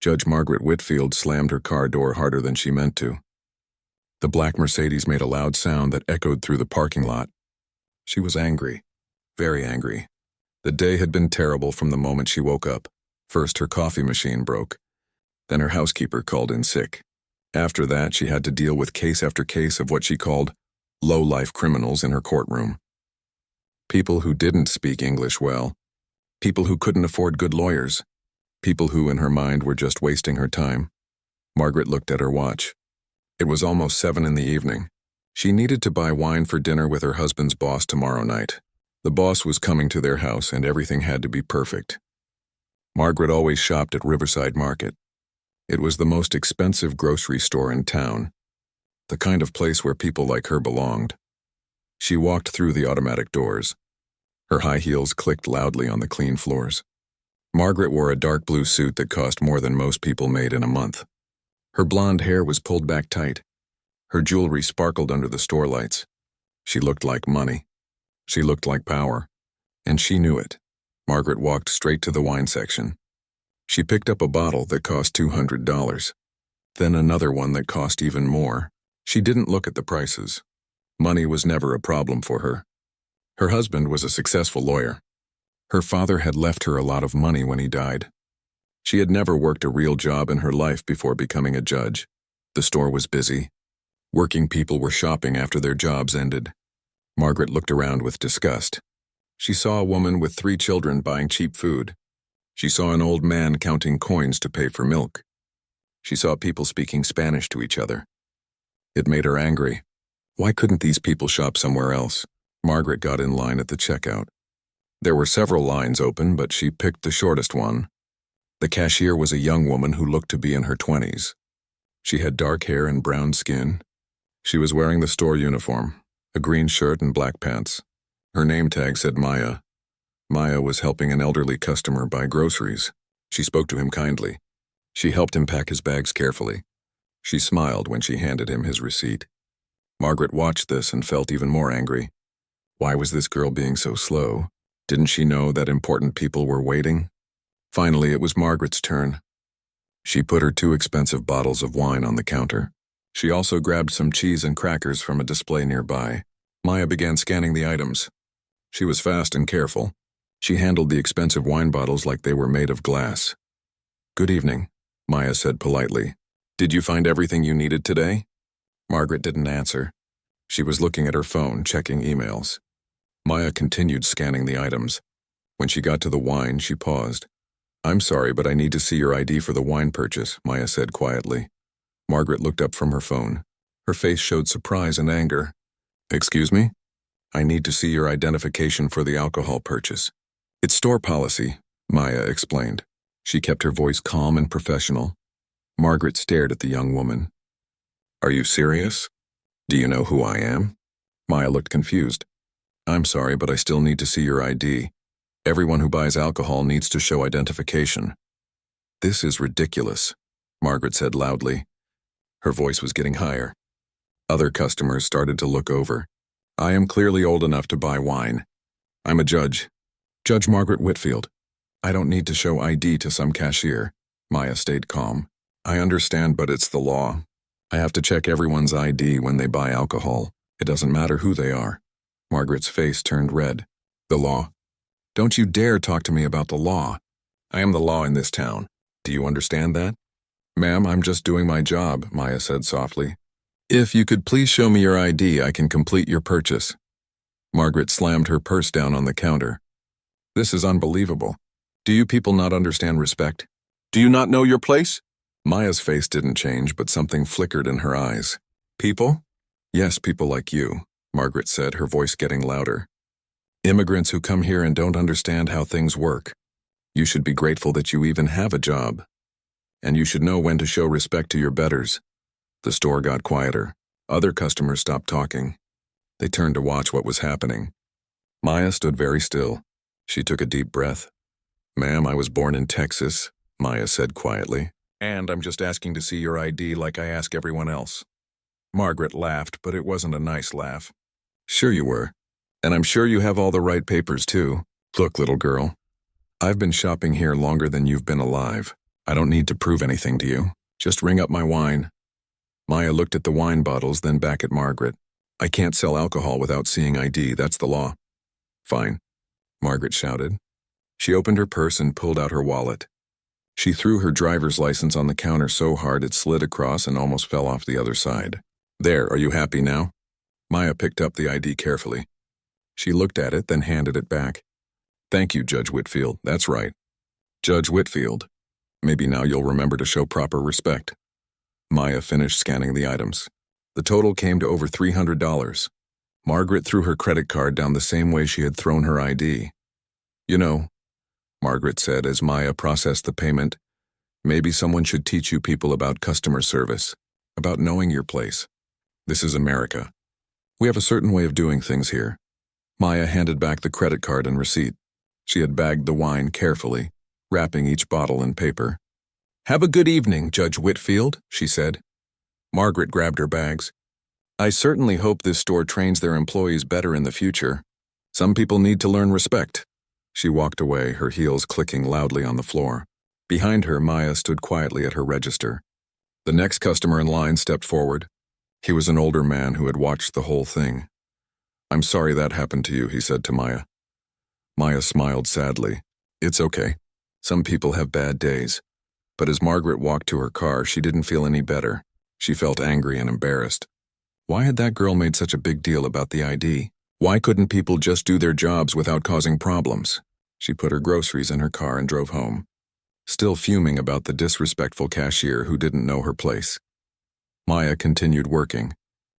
Judge Margaret Whitfield slammed her car door harder than she meant to. The black Mercedes made a loud sound that echoed through the parking lot. She was angry, very angry. The day had been terrible from the moment she woke up. First, her coffee machine broke. Then her housekeeper called in sick. After that, she had to deal with case after case of what she called low-life criminals in her courtroom. People who didn't speak English well. People who couldn't afford good lawyers. People who, in her mind, were just wasting her time. Margaret looked at her watch. It was almost 7 in the evening. She needed to buy wine for dinner with her husband's boss tomorrow night. The boss was coming to their house and everything had to be perfect. Margaret always shopped at Riverside Market. It was the most expensive grocery store in town, the kind of place where people like her belonged. She walked through the automatic doors. Her high heels clicked loudly on the clean floors. Margaret wore a dark blue suit that cost more than most people made in a month. Her blonde hair was pulled back tight. Her jewelry sparkled under the store lights. She looked like money. She looked like power. And she knew it. Margaret walked straight to the wine section. She picked up a bottle that cost $200. Then another one that cost even more. She didn't look at the prices. Money was never a problem for her. Her husband was a successful lawyer. Her father had left her a lot of money when he died. She had never worked a real job in her life before becoming a judge. The store was busy. Working people were shopping after their jobs ended. Margaret looked around with disgust. She saw a woman with 3 children buying cheap food. She saw an old man counting coins to pay for milk. She saw people speaking Spanish to each other. It made her angry. Why couldn't these people shop somewhere else? Margaret got in line at the checkout. There were several lines open, but she picked the shortest one. The cashier was a young woman who looked to be in her 20s. She had dark hair and brown skin. She was wearing the store uniform, a green shirt and black pants. Her name tag said Maya. Maya was helping an elderly customer buy groceries. She spoke to him kindly. She helped him pack his bags carefully. She smiled when she handed him his receipt. Margaret watched this and felt even more angry. Why was this girl being so slow? Didn't she know that important people were waiting? Finally, it was Margaret's turn. She put her 2 expensive bottles of wine on the counter. She also grabbed some cheese and crackers from a display nearby. Maya began scanning the items. She was fast and careful. She handled the expensive wine bottles like they were made of glass. "Good evening," Maya said politely. "Did you find everything you needed today?" Margaret didn't answer. She was looking at her phone, checking emails. Maya continued scanning the items. When she got to the wine, she paused. "I'm sorry, but I need to see your ID for the wine purchase," Maya said quietly. Margaret looked up from her phone. Her face showed surprise and anger. "Excuse me? I need to see your identification for the alcohol purchase." "It's store policy," Maya explained. She kept her voice calm and professional. Margaret stared at the young woman. "Are you serious? Do you know who I am?" Maya looked confused. "I'm sorry, but I still need to see your ID. Everyone who buys alcohol needs to show identification." "This is ridiculous," Margaret said loudly. Her voice was getting higher. Other customers started to look over. "I am clearly old enough to buy wine. I'm a judge. Judge Margaret Whitfield. I don't need to show ID to some cashier." Maya stayed calm. "I understand, but it's the law. I have to check everyone's ID when they buy alcohol. It doesn't matter who they are." Margaret's face turned red. "The law? Don't you dare talk to me about the law. I am the law in this town. Do you understand that?" "Ma'am, I'm just doing my job," Maya said softly. "If you could please show me your ID, I can complete your purchase." Margaret slammed her purse down on the counter. "This is unbelievable. Do you people not understand respect? Do you not know your place?" Maya's face didn't change, but something flickered in her eyes. "People?" "Yes, people like you," Margaret said, her voice getting louder. "Immigrants who come here and don't understand how things work. You should be grateful that you even have a job. And you should know when to show respect to your betters." The store got quieter. Other customers stopped talking. They turned to watch what was happening. Maya stood very still. She took a deep breath. "Ma'am, I was born in Texas," Maya said quietly. "And I'm just asking to see your ID like I ask everyone else." Margaret laughed, but it wasn't a nice laugh. "Sure you were. And I'm sure you have all the right papers too. Look, little girl, I've been shopping here longer than you've been alive. I don't need to prove anything to you. Just ring up my wine. Maya looked at the wine bottles, then back at Margaret. I can't sell alcohol without seeing ID, that's the law. Fine, Margaret shouted. She opened her purse and pulled out her wallet. She threw her driver's license on the counter so hard it slid across and almost fell off the other side. There, are you happy now? Maya picked up the ID carefully. She looked at it, then handed it back. Thank you, Judge Whitfield, that's right. Judge Whitfield. Maybe now you'll remember to show proper respect. Maya finished scanning the items. The total came to over $300. Margaret threw her credit card down the same way she had thrown her ID. You know, Margaret said as Maya processed the payment, maybe someone should teach you people about customer service, about knowing your place. This is America. We have a certain way of doing things here. Maya handed back the credit card and receipt. She had bagged the wine carefully, wrapping each bottle in paper. Have a good evening, Judge Whitfield, she said. Margaret grabbed her bags. I certainly hope this store trains their employees better in the future. Some people need to learn respect. She walked away, her heels clicking loudly on the floor. Behind her, Maya stood quietly at her register. The next customer in line stepped forward. He was an older man who had watched the whole thing. I'm sorry that happened to you, he said to Maya. Maya smiled sadly. It's okay. Some people have bad days. But as Margaret walked to her car, she didn't feel any better. She felt angry and embarrassed. Why had that girl made such a big deal about the ID? Why couldn't people just do their jobs without causing problems? She put her groceries in her car and drove home, still fuming about the disrespectful cashier who didn't know her place. Maya continued working,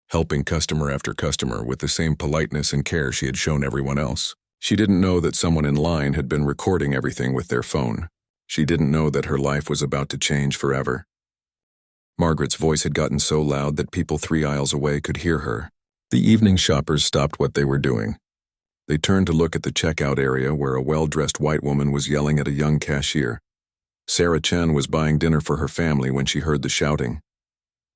helping customer after customer with the same politeness and care she had shown everyone else. She didn't know that someone in line had been recording everything with their phone. She didn't know that her life was about to change forever. Margaret's voice had gotten so loud that people 3 aisles away could hear her. The evening shoppers stopped what they were doing. They turned to look at the checkout area where a well-dressed white woman was yelling at a young cashier. Sarah Chen was buying dinner for her family when she heard the shouting.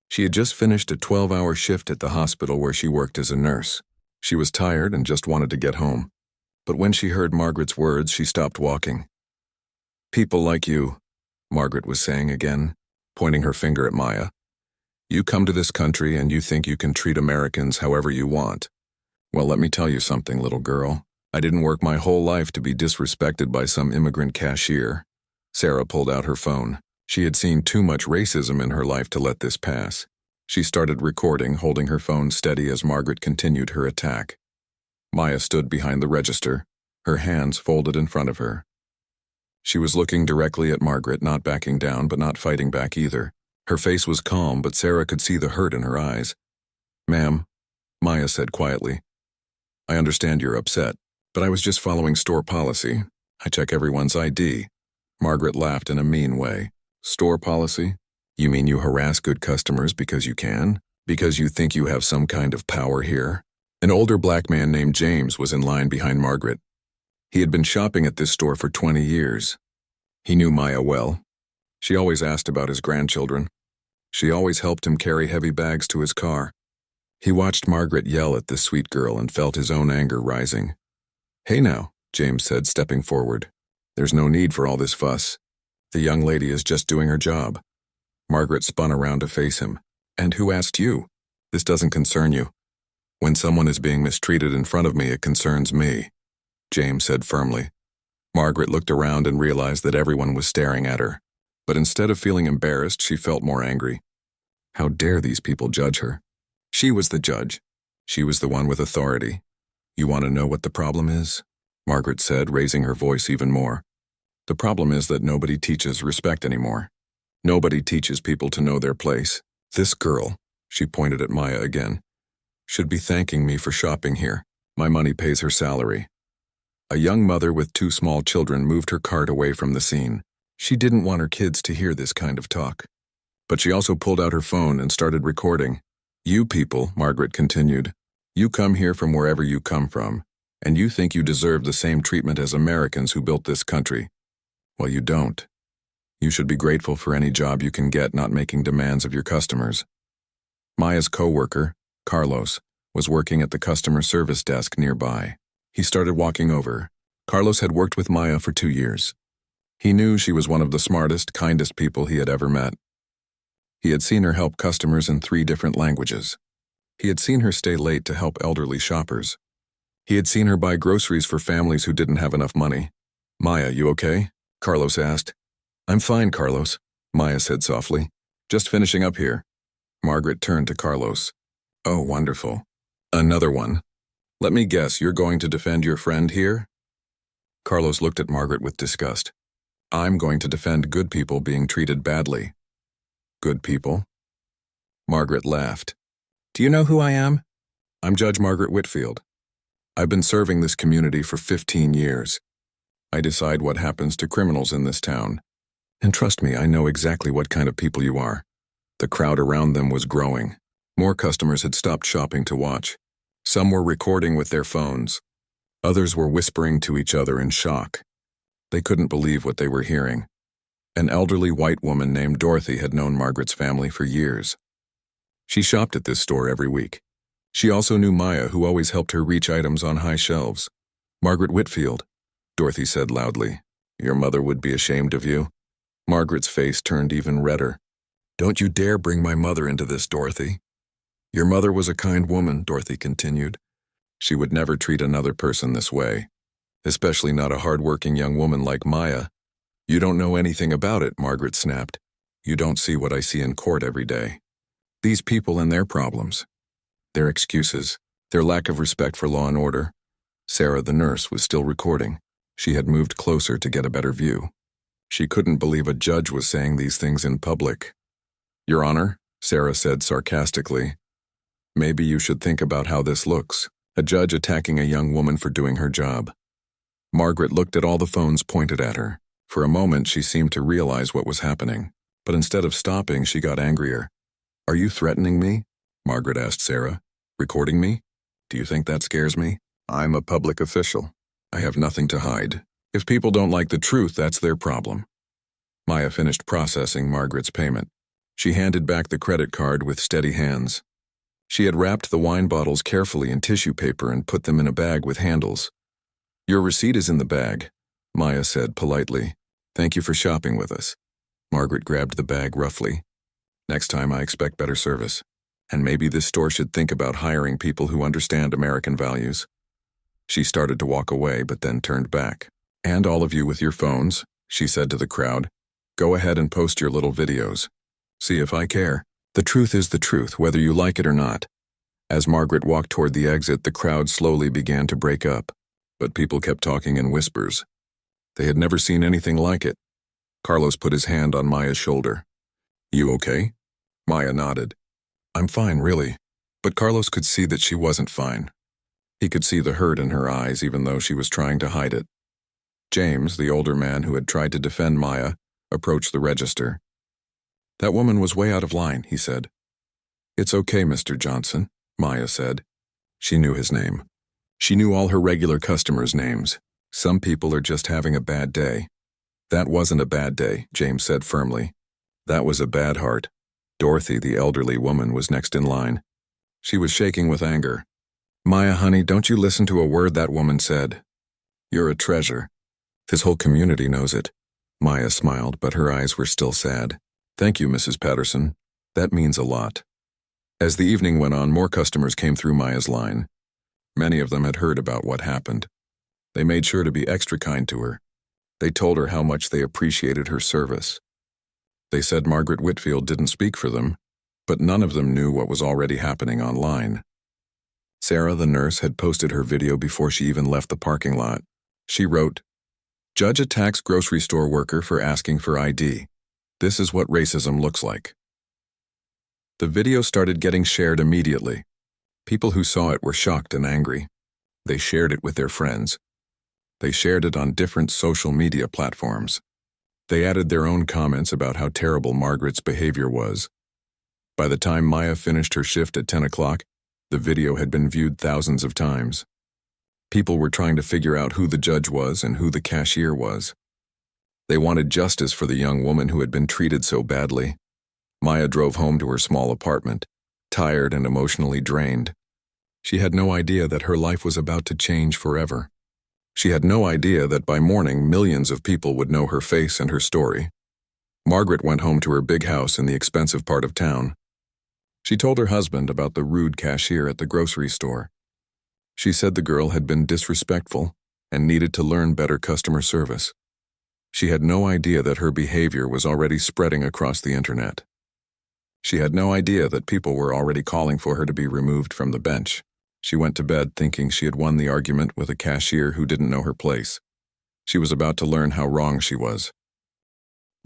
She had just finished a 12-hour shift at the hospital where she worked as a nurse. She was tired and just wanted to get home. But when she heard Margaret's words, she stopped walking. People like you, Margaret was saying again, pointing her finger at Maya. You come to this country and you think you can treat Americans however you want. Well, let me tell you something, little girl. I didn't work my whole life to be disrespected by some immigrant cashier. Sarah pulled out her phone. She had seen too much racism in her life to let this pass. She started recording, holding her phone steady as Margaret continued her attack. Maya stood behind the register, her hands folded in front of her. She was looking directly at Margaret, not backing down but not fighting back either. Her face was calm, but Sarah could see the hurt in her eyes. Ma'am, Maya said quietly. I understand you're upset, but I was just following store policy. I check everyone's ID. Margaret laughed in a mean way. Store policy? You mean you harass good customers because you can? Because you think you have some kind of power here? An older black man named James was in line behind Margaret. He had been shopping at this store for 20 years. He knew Maya well. She always asked about his grandchildren. She always helped him carry heavy bags to his car. He watched Margaret yell at this sweet girl and felt his own anger rising. Hey now, James said, stepping forward. There's no need for all this fuss. The young lady is just doing her job. Margaret spun around to face him. And who asked you? This doesn't concern you. When someone is being mistreated in front of me, it concerns me, James said firmly. Margaret looked around and realized that everyone was staring at her. But instead of feeling embarrassed, she felt more angry. How dare these people judge her? She was the judge. She was the one with authority. You want to know what the problem is? Margaret said, raising her voice even more. The problem is that nobody teaches respect anymore. Nobody teaches people to know their place. This girl, she pointed at Maya again, should be thanking me for shopping here. My money pays her salary. A young mother with 2 small children moved her cart away from the scene. She didn't want her kids to hear this kind of talk. But she also pulled out her phone and started recording. You people, Margaret continued, you come here from wherever you come from, and you think you deserve the same treatment as Americans who built this country. Well, you don't. You should be grateful for any job you can get, not making demands of your customers. Maya's co-worker, Carlos, was working at the customer service desk nearby. He started walking over. Carlos had worked with Maya for 2 years. He knew she was one of the smartest, kindest people he had ever met. He had seen her help customers in 3 different languages. He had seen her stay late to help elderly shoppers. He had seen her buy groceries for families who didn't have enough money. "Maya, you okay?" Carlos asked. "I'm fine, Carlos," Maya said softly. "Just finishing up here." Margaret turned to Carlos. "Oh, wonderful. Another one. Let me guess, you're going to defend your friend here?" Carlos looked at Margaret with disgust. "I'm going to defend good people being treated badly." "Good people?" Margaret laughed. "Do you know who I am?" "I'm Judge Margaret Whitfield. I've been serving this community for 15 years. I decide what happens to criminals in this town. And trust me, I know exactly what kind of people you are." The crowd around them was growing. More customers had stopped shopping to watch. Some were recording with their phones. Others were whispering to each other in shock. They couldn't believe what they were hearing. An elderly white woman named Dorothy had known Margaret's family for years. She shopped at this store every week. She also knew Maya, who always helped her reach items on high shelves. "Margaret Whitfield," Dorothy said loudly. "Your mother would be ashamed of you." Margaret's face turned even redder. "Don't you dare bring my mother into this, Dorothy." "Your mother was a kind woman," Dorothy continued. "She would never treat another person this way, especially not a hard-working young woman like Maya." "You don't know anything about it," Margaret snapped. "You don't see what I see in court every day. These people and their problems. Their excuses, their lack of respect for law and order." Sarah, the nurse, was still recording. She had moved closer to get a better view. She couldn't believe a judge was saying these things in public. "Your Honor," Sarah said sarcastically, "maybe you should think about how this looks. A judge attacking a young woman for doing her job." Margaret looked at all the phones pointed at her. For a moment, she seemed to realize what was happening. But instead of stopping, she got angrier. "Are you threatening me?" Margaret asked Sarah. "Recording me? Do you think that scares me? I'm a public official. I have nothing to hide. If people don't like the truth, that's their problem." Maya finished processing Margaret's payment. She handed back the credit card with steady hands. She had wrapped the wine bottles carefully in tissue paper and put them in a bag with handles. "Your receipt is in the bag," Maya said politely. "Thank you for shopping with us." Margaret grabbed the bag roughly. "Next time I expect better service. And maybe this store should think about hiring people who understand American values." She started to walk away, but then turned back. "And all of you with your phones," she said to the crowd, "go ahead and post your little videos. See if I care. The truth is the truth, whether you like it or not." As Margaret walked toward the exit, the crowd slowly began to break up. But people kept talking in whispers. They had never seen anything like it. Carlos put his hand on Maya's shoulder. "You okay?" Maya nodded. "I'm fine, really." But Carlos could see that she wasn't fine. He could see the hurt in her eyes, even though she was trying to hide it. James, the older man who had tried to defend Maya, approached the register. "That woman was way out of line," he said. "It's okay, Mr. Johnson," Maya said. She knew his name. She knew all her regular customers' names. Some people are just having a bad day. "That wasn't a bad day," James said firmly. "That was a bad heart." Dorothy, the elderly woman, was next in line. She was shaking with anger. "Maya, honey, don't you listen to a word that woman said. You're a treasure. This whole community knows it." Maya smiled, but her eyes were still sad. "Thank you, Mrs. Patterson. That means a lot." As the evening went on, more customers came through Maya's line. Many of them had heard about what happened. They made sure to be extra kind to her. They told her how much they appreciated her service. They said Margaret Whitfield didn't speak for them, but none of them knew what was already happening online. Sarah, the nurse, had posted her video before she even left the parking lot. She wrote, "Judge attacks grocery store worker for asking for ID. This is what racism looks like." The video started getting shared immediately. People who saw it were shocked and angry. They shared it with their friends. They shared it on different social media platforms. They added their own comments about how terrible Margaret's behavior was. By the time Maya finished her shift at 10 o'clock, the video had been viewed thousands of times. People were trying to figure out who the judge was and who the cashier was. They wanted justice for the young woman who had been treated so badly. Maya drove home to her small apartment, tired and emotionally drained. She had no idea that her life was about to change forever. She had no idea that by morning millions of people would know her face and her story. Margaret went home to her big house in the expensive part of town. She told her husband about the rude cashier at the grocery store. She said the girl had been disrespectful and needed to learn better customer service. She had no idea that her behavior was already spreading across the internet. She had no idea that people were already calling for her to be removed from the bench. She went to bed thinking she had won the argument with a cashier who didn't know her place. She was about to learn how wrong she was.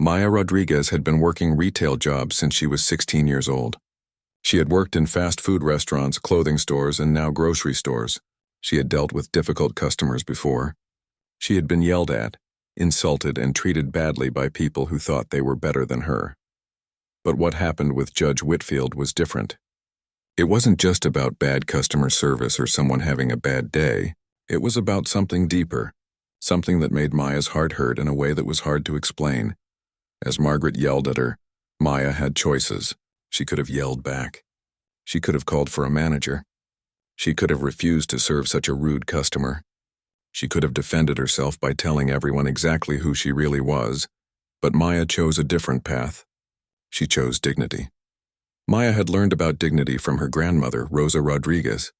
Maya Rodriguez had been working retail jobs since she was 16 years old. She had worked in fast food restaurants, clothing stores, and now grocery stores. She had dealt with difficult customers before. She had been yelled at, insulted, and treated badly by people who thought they were better than her. But what happened with Judge Whitfield was different. It wasn't just about bad customer service or someone having a bad day. It was about something deeper, something that made Maya's heart hurt in a way that was hard to explain. As Margaret yelled at her, Maya had choices. She could have yelled back. She could have called for a manager. She could have refused to serve such a rude customer. She could have defended herself by telling everyone exactly who she really was, but Maya chose a different path. She chose dignity. Maya had learned about dignity from her grandmother, Rosa Rodriguez.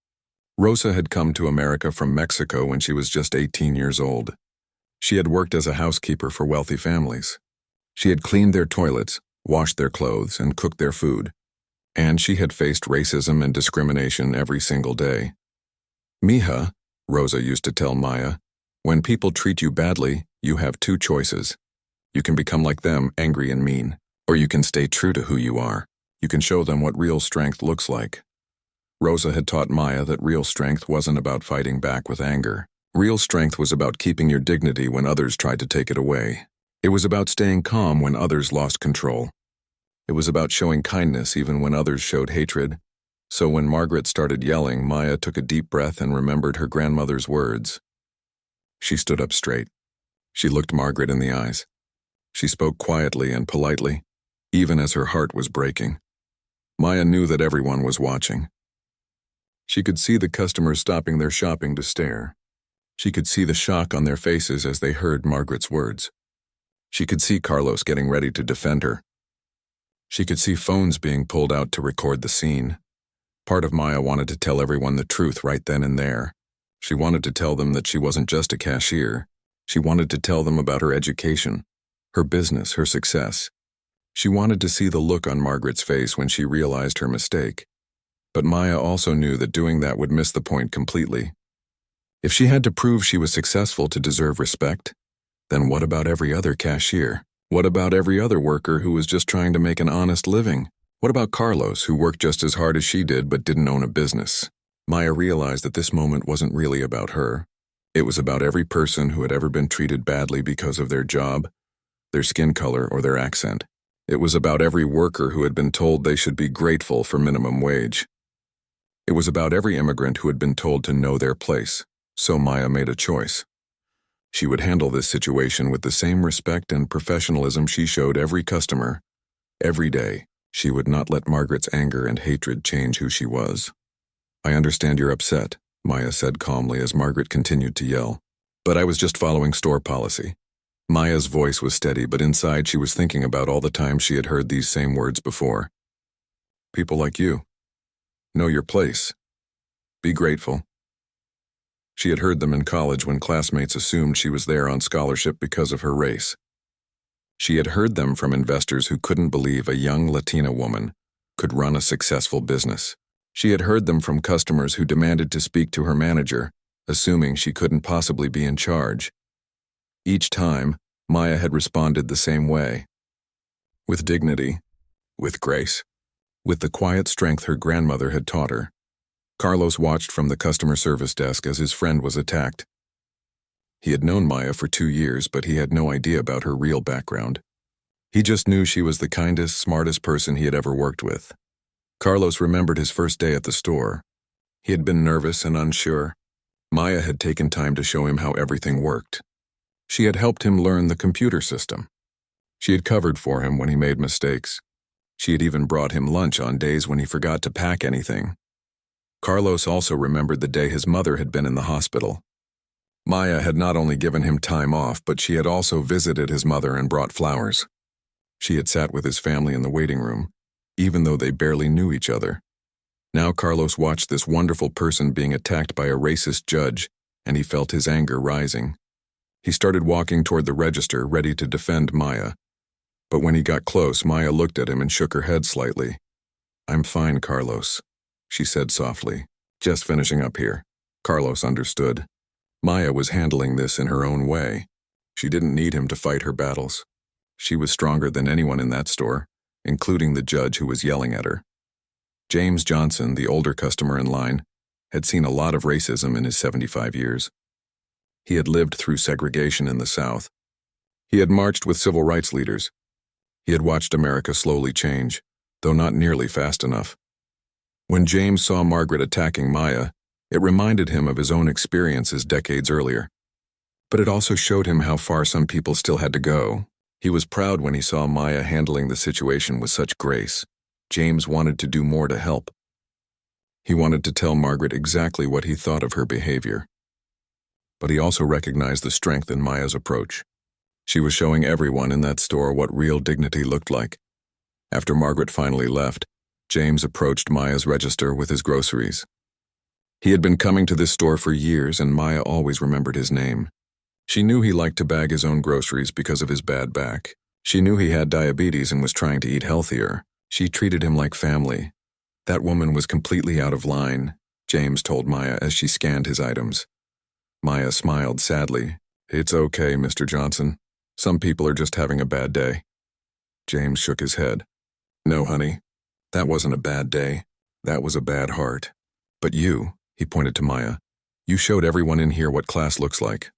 Rosa had come to America from Mexico when she was just 18 years old. She had worked as a housekeeper for wealthy families. She had cleaned their toilets, washed their clothes, and cooked their food. And she had faced racism and discrimination every single day. Mija, Rosa used to tell Maya, when people treat you badly, you have two choices. You can become like them, angry and mean, or you can stay true to who you are. You can show them what real strength looks like. Rosa had taught Maya that real strength wasn't about fighting back with anger. Real strength was about keeping your dignity when others tried to take it away. It was about staying calm when others lost control. It was about showing kindness even when others showed hatred. So when Margaret started yelling, Maya took a deep breath and remembered her grandmother's words. She stood up straight. She looked Margaret in the eyes. She spoke quietly and politely, even as her heart was breaking. Maya knew that everyone was watching. She could see the customers stopping their shopping to stare. She could see the shock on their faces as they heard Margaret's words. She could see Carlos getting ready to defend her. She could see phones being pulled out to record the scene. Part of Maya wanted to tell everyone the truth right then and there. She wanted to tell them that she wasn't just a cashier. She wanted to tell them about her education, her business, her success. She wanted to see the look on Margaret's face when she realized her mistake. But Maya also knew that doing that would miss the point completely. If she had to prove she was successful to deserve respect, then what about every other cashier? What about every other worker who was just trying to make an honest living? What about Carlos, who worked just as hard as she did but didn't own a business? Maya realized that this moment wasn't really about her. It was about every person who had ever been treated badly because of their job, their skin color, or their accent. It was about every worker who had been told they should be grateful for minimum wage. It was about every immigrant who had been told to know their place. So Maya made a choice. She would handle this situation with the same respect and professionalism she showed every customer. Every day, she would not let Margaret's anger and hatred change who she was. "I understand you're upset," Maya said calmly as Margaret continued to yell. "But I was just following store policy." Maya's voice was steady, but inside she was thinking about all the times she had heard these same words before. People like you. Know your place. Be grateful. She had heard them in college when classmates assumed she was there on scholarship because of her race. She had heard them from investors who couldn't believe a young Latina woman could run a successful business. She had heard them from customers who demanded to speak to her manager, assuming she couldn't possibly be in charge. Each time, Maya had responded the same way. With dignity, with grace, with the quiet strength her grandmother had taught her. Carlos watched from the customer service desk as his friend was attacked. He had known Maya for 2 years, but he had no idea about her real background. He just knew she was the kindest, smartest person he had ever worked with. Carlos remembered his first day at the store. He had been nervous and unsure. Maya had taken time to show him how everything worked. She had helped him learn the computer system. She had covered for him when he made mistakes. She had even brought him lunch on days when he forgot to pack anything. Carlos also remembered the day his mother had been in the hospital. Maya had not only given him time off, but she had also visited his mother and brought flowers. She had sat with his family in the waiting room, even though they barely knew each other. Now Carlos watched this wonderful person being attacked by a racist judge, and he felt his anger rising. He started walking toward the register, ready to defend Maya. But when he got close, Maya looked at him and shook her head slightly. "I'm fine, Carlos," she said softly. "Just finishing up here." Carlos understood. Maya was handling this in her own way. She didn't need him to fight her battles. She was stronger than anyone in that store, including the judge who was yelling at her. James Johnson, the older customer in line, had seen a lot of racism in his 75 years. He had lived through segregation in the South. He had marched with civil rights leaders. He had watched America slowly change, though not nearly fast enough. When James saw Margaret attacking Maya, it reminded him of his own experiences decades earlier. But it also showed him how far some people still had to go. He was proud when he saw Maya handling the situation with such grace. James wanted to do more to help. He wanted to tell Margaret exactly what he thought of her behavior. But he also recognized the strength in Maya's approach. She was showing everyone in that store what real dignity looked like. After Margaret finally left, James approached Maya's register with his groceries. He had been coming to this store for years, and Maya always remembered his name. She knew he liked to bag his own groceries because of his bad back. She knew he had diabetes and was trying to eat healthier. She treated him like family. That woman was completely out of line, James told Maya as she scanned his items. Maya smiled sadly. "It's okay, Mr. Johnson. Some people are just having a bad day." James shook his head. "No, honey. That wasn't a bad day. That was a bad heart. But you," he pointed to Maya, "you showed everyone in here what class looks like."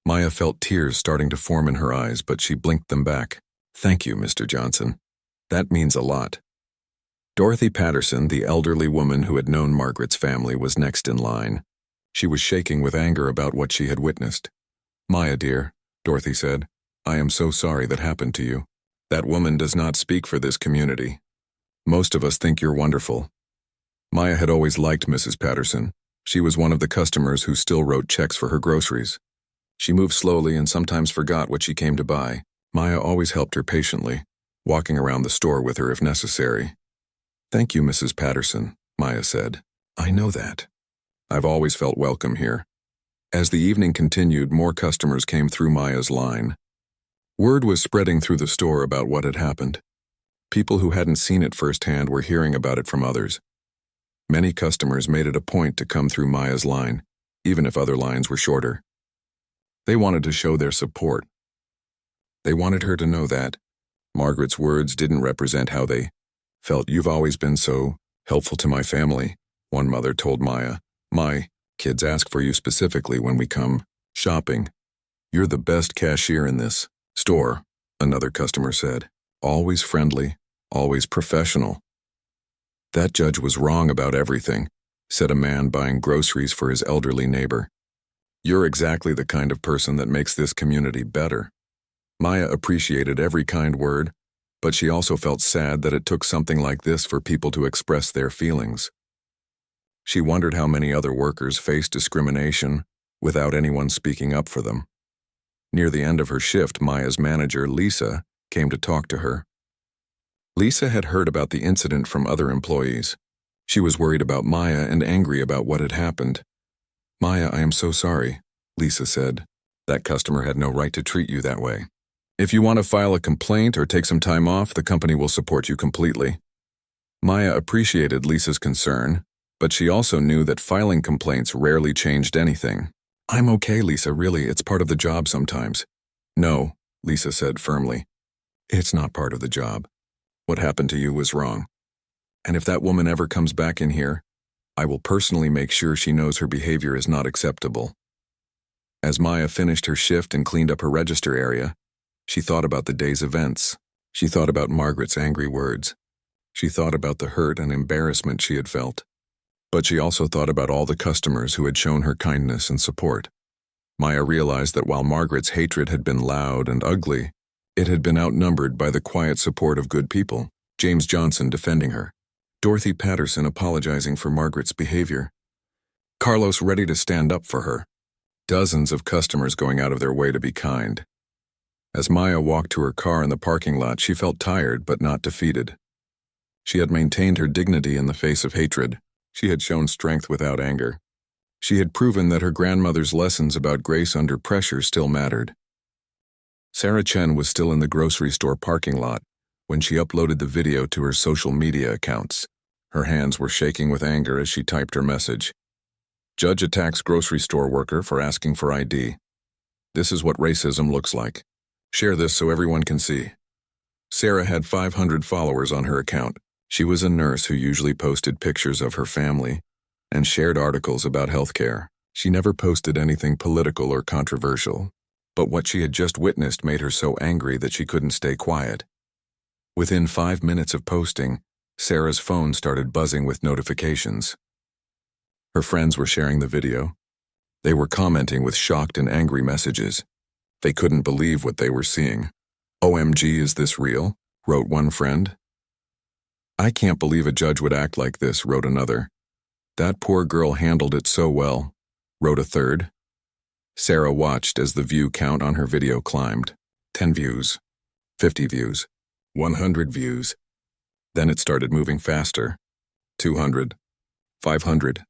Maya felt tears starting to form in her eyes, but she blinked them back. "Thank you, Mr. Johnson. That means a lot." Dorothy Patterson, the elderly woman who had known Margaret's family, was next in line. She was shaking with anger about what she had witnessed. "Maya, dear," Dorothy said, "I am so sorry that happened to you. That woman does not speak for this community. Most of us think you're wonderful." Maya had always liked Mrs. Patterson. She was one of the customers who still wrote checks for her groceries. She moved slowly and sometimes forgot what she came to buy. Maya always helped her patiently, walking around the store with her if necessary. "Thank you, Mrs. Patterson," Maya said. "I know that. I've always felt welcome here." As the evening continued, more customers came through Maya's line. Word was spreading through the store about what had happened. People who hadn't seen it firsthand were hearing about it from others. Many customers made it a point to come through Maya's line, even if other lines were shorter. They wanted to show their support. They wanted her to know that Margaret's words didn't represent how they felt. "You've always been so helpful to my family," one mother told Maya. "My kids ask for you specifically when we come shopping. You're the best cashier in this store," another customer said. "Always friendly, always professional." "That judge was wrong about everything," said a man buying groceries for his elderly neighbor. "You're exactly the kind of person that makes this community better." Maya appreciated every kind word, but she also felt sad that it took something like this for people to express their feelings. She wondered how many other workers faced discrimination without anyone speaking up for them. Near the end of her shift, Maya's manager, Lisa, came to talk to her. Lisa had heard about the incident from other employees. She was worried about Maya and angry about what had happened. "Maya, I am so sorry," Lisa said. "That customer had no right to treat you that way. If you want to file a complaint or take some time off, the company will support you completely." Maya appreciated Lisa's concern, but she also knew that filing complaints rarely changed anything. "I'm okay, Lisa, really, it's part of the job sometimes." "No," Lisa said firmly. "It's not part of the job. What happened to you was wrong. And if that woman ever comes back in here, I will personally make sure she knows her behavior is not acceptable." As Maya finished her shift and cleaned up her register area, she thought about the day's events. She thought about Margaret's angry words. She thought about the hurt and embarrassment she had felt. But she also thought about all the customers who had shown her kindness and support. Maya realized that while Margaret's hatred had been loud and ugly, it had been outnumbered by the quiet support of good people. James Johnson defending her. Dorothy Patterson apologizing for Margaret's behavior. Carlos ready to stand up for her. Dozens of customers going out of their way to be kind. As Maya walked to her car in the parking lot, she felt tired but not defeated. She had maintained her dignity in the face of hatred. She had shown strength without anger. She had proven that her grandmother's lessons about grace under pressure still mattered. Sarah Chen was still in the grocery store parking lot when she uploaded the video to her social media accounts. Her hands were shaking with anger as she typed her message. Judge attacks grocery store worker for asking for ID. This is what racism looks like. Share this so everyone can see. Sarah had 500 followers on her account. She was a nurse who usually posted pictures of her family and shared articles about healthcare. She never posted anything political or controversial, but what she had just witnessed made her so angry that she couldn't stay quiet. Within 5 minutes of posting, Sarah's phone started buzzing with notifications. Her friends were sharing the video. They were commenting with shocked and angry messages. They couldn't believe what they were seeing. "OMG, is this real?" wrote one friend. "I can't believe a judge would act like this," wrote another. "That poor girl handled it so well," wrote a third. Sarah watched as the view count on her video climbed. 10 views, 50 views, 100 views. Then it started moving faster. 200, 500,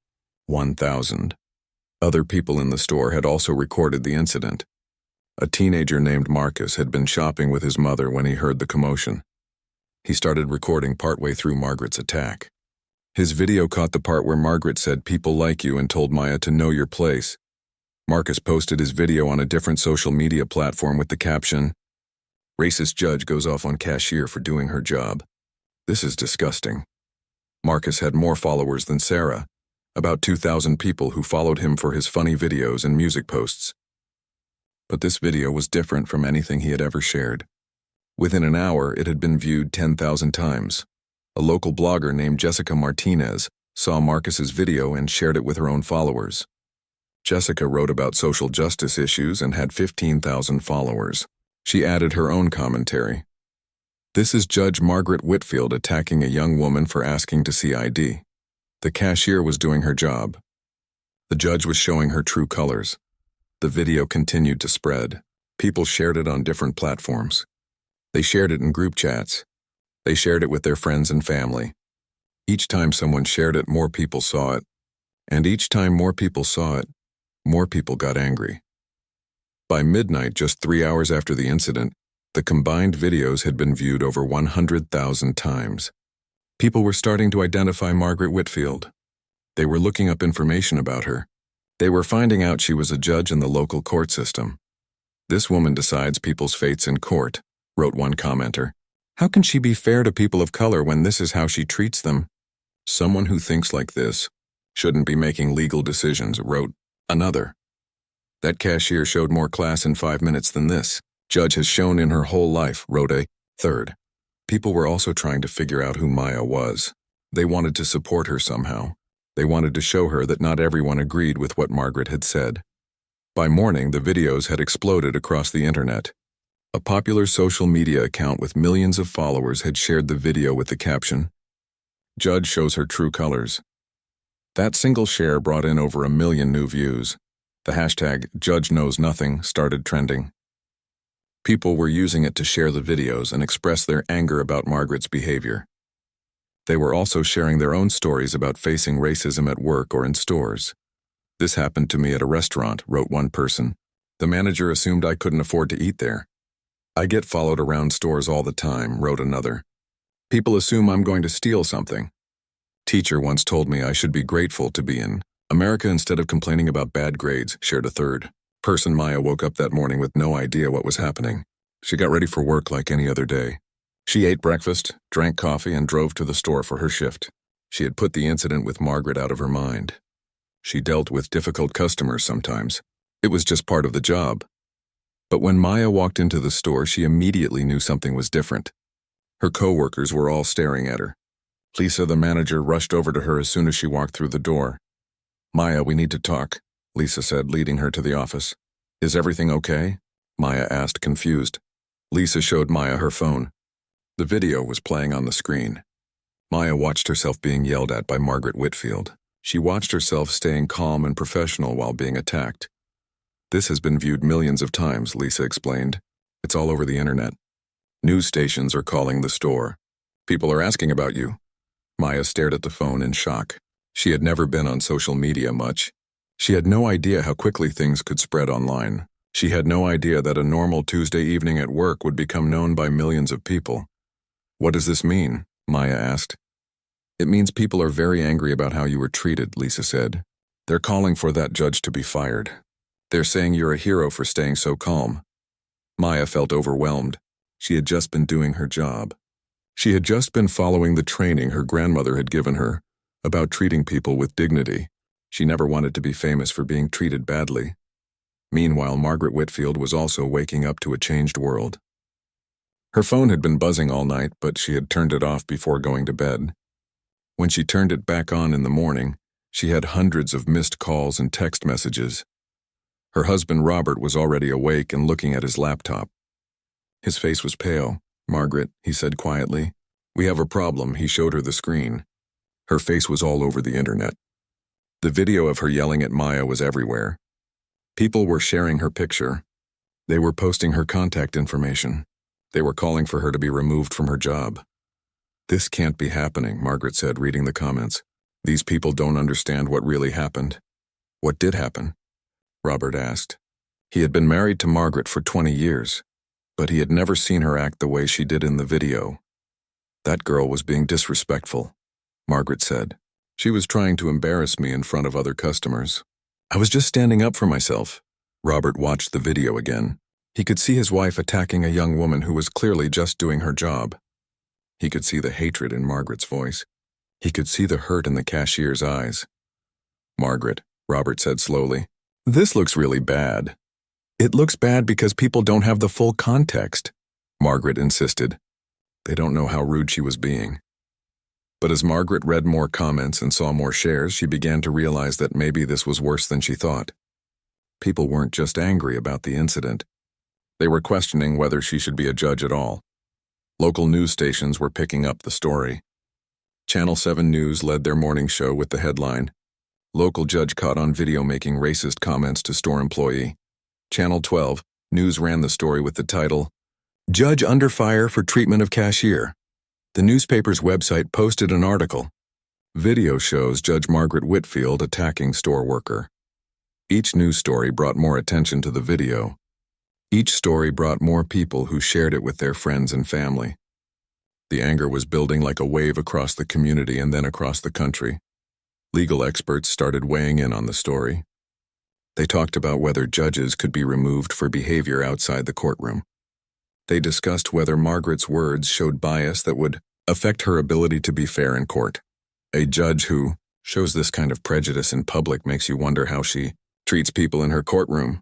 1,000. Other people in the store had also recorded the incident. A teenager named Marcus had been shopping with his mother when he heard the commotion. He started recording partway through Margaret's attack. His video caught the part where Margaret said, "People like you," and told Maya to know your place. Marcus posted his video on a different social media platform with the caption, "Racist judge goes off on cashier for doing her job. This is disgusting." Marcus had more followers than Sarah, about 2,000 people who followed him for his funny videos and music posts. But this video was different from anything he had ever shared. Within an hour, it had been viewed 10,000 times. A local blogger named Jessica Martinez saw Marcus's video and shared it with her own followers. Jessica wrote about social justice issues and had 15,000 followers. She added her own commentary. "This is Judge Margaret Whitfield attacking a young woman for asking to see ID. The cashier was doing her job. The judge was showing her true colors." The video continued to spread. People shared it on different platforms. They shared it in group chats. They shared it with their friends and family. Each time someone shared it, more people saw it. And each time more people saw it, more people got angry. By midnight, just 3 hours after the incident, the combined videos had been viewed over 100,000 times. People were starting to identify Margaret Whitfield. They were looking up information about her. They were finding out she was a judge in the local court system. "This woman decides people's fates in court," wrote one commenter. "How can she be fair to people of color when this is how she treats them?" "Someone who thinks like this shouldn't be making legal decisions," wrote another. "That cashier showed more class in 5 minutes than this judge has shown in her whole life," wrote a third. People were also trying to figure out who Maya was. They wanted to support her somehow. They wanted to show her that not everyone agreed with what Margaret had said. By morning, the videos had exploded across the internet. A popular social media account with millions of followers had shared the video with the caption, "Judge shows her true colors." That single share brought in over 1 million new views. The hashtag #JudgeKnowsNothing started trending. People were using it to share the videos and express their anger about Margaret's behavior. They were also sharing their own stories about facing racism at work or in stores. "This happened to me at a restaurant," wrote one person. "The manager assumed I couldn't afford to eat there. I get followed around stores all the time," wrote another. "People assume I'm going to steal something. Teacher once told me I should be grateful to be in America instead of complaining about bad grades," shared a third person. Maya woke up that morning with no idea what was happening. She got ready for work like any other day. She ate breakfast, drank coffee, and drove to the store for her shift. She had put the incident with Margaret out of her mind. She dealt with difficult customers sometimes. It was just part of the job. But when Maya walked into the store, she immediately knew something was different. Her coworkers were all staring at her. Lisa, the manager, rushed over to her as soon as she walked through the door. "Maya, we need to talk," Lisa said, leading her to the office. "Is everything okay?" Maya asked, confused. Lisa showed Maya her phone. The video was playing on the screen. Maya watched herself being yelled at by Margaret Whitfield. She watched herself staying calm and professional while being attacked. This has been viewed millions of times, Lisa explained. It's all over the internet. News stations are calling the store. People are asking about you. Maya stared at the phone in shock. She had never been on social media much. She had no idea how quickly things could spread online. She had no idea that a normal Tuesday evening at work would become known by millions of people. What does this mean? Maya asked. It means people are very angry about how you were treated, Lisa said. They're calling for that judge to be fired. They're saying you're a hero for staying so calm. Maya felt overwhelmed. She had just been doing her job. She had just been following the training her grandmother had given her about treating people with dignity. She never wanted to be famous for being treated badly. Meanwhile, Margaret Whitfield was also waking up to a changed world. Her phone had been buzzing all night, but she had turned it off before going to bed. When she turned it back on in the morning, she had hundreds of missed calls and text messages. Her husband Robert was already awake and looking at his laptop. His face was pale. Margaret, he said quietly. We have a problem. He showed her the screen. Her face was all over the internet. The video of her yelling at Maya was everywhere. People were sharing her picture. They were posting her contact information. They were calling for her to be removed from her job. This can't be happening, Margaret said, reading the comments. These people don't understand what really happened. What did happen? Robert asked. He had been married to Margaret for 20 years, but he had never seen her act the way she did in the video. That girl was being disrespectful, Margaret said. She was trying to embarrass me in front of other customers. I was just standing up for myself. Robert watched the video again. He could see his wife attacking a young woman who was clearly just doing her job. He could see the hatred in Margaret's voice. He could see the hurt in the cashier's eyes. Margaret, Robert said slowly, this looks really bad. It looks bad because people don't have the full context, Margaret insisted. They don't know how rude she was being. But as Margaret read more comments and saw more shares, she began to realize that maybe this was worse than she thought. People weren't just angry about the incident. They were questioning whether she should be a judge at all. Local news stations were picking up the story. Channel 7 News led their morning show with the headline, Local Judge Caught on Video Making Racist Comments to Store Employee. Channel 12 News ran the story with the title, Judge Under Fire for Treatment of Cashier. The newspaper's website posted an article. Video shows Judge Margaret Whitfield attacking store worker. Each news story brought more attention to the video. Each story brought more people who shared it with their friends and family. The anger was building like a wave across the community and then across the country. Legal experts started weighing in on the story. They talked about whether judges could be removed for behavior outside the courtroom. They discussed whether Margaret's words showed bias that would affect her ability to be fair in court. A judge who shows this kind of prejudice in public makes you wonder how she treats people in her courtroom,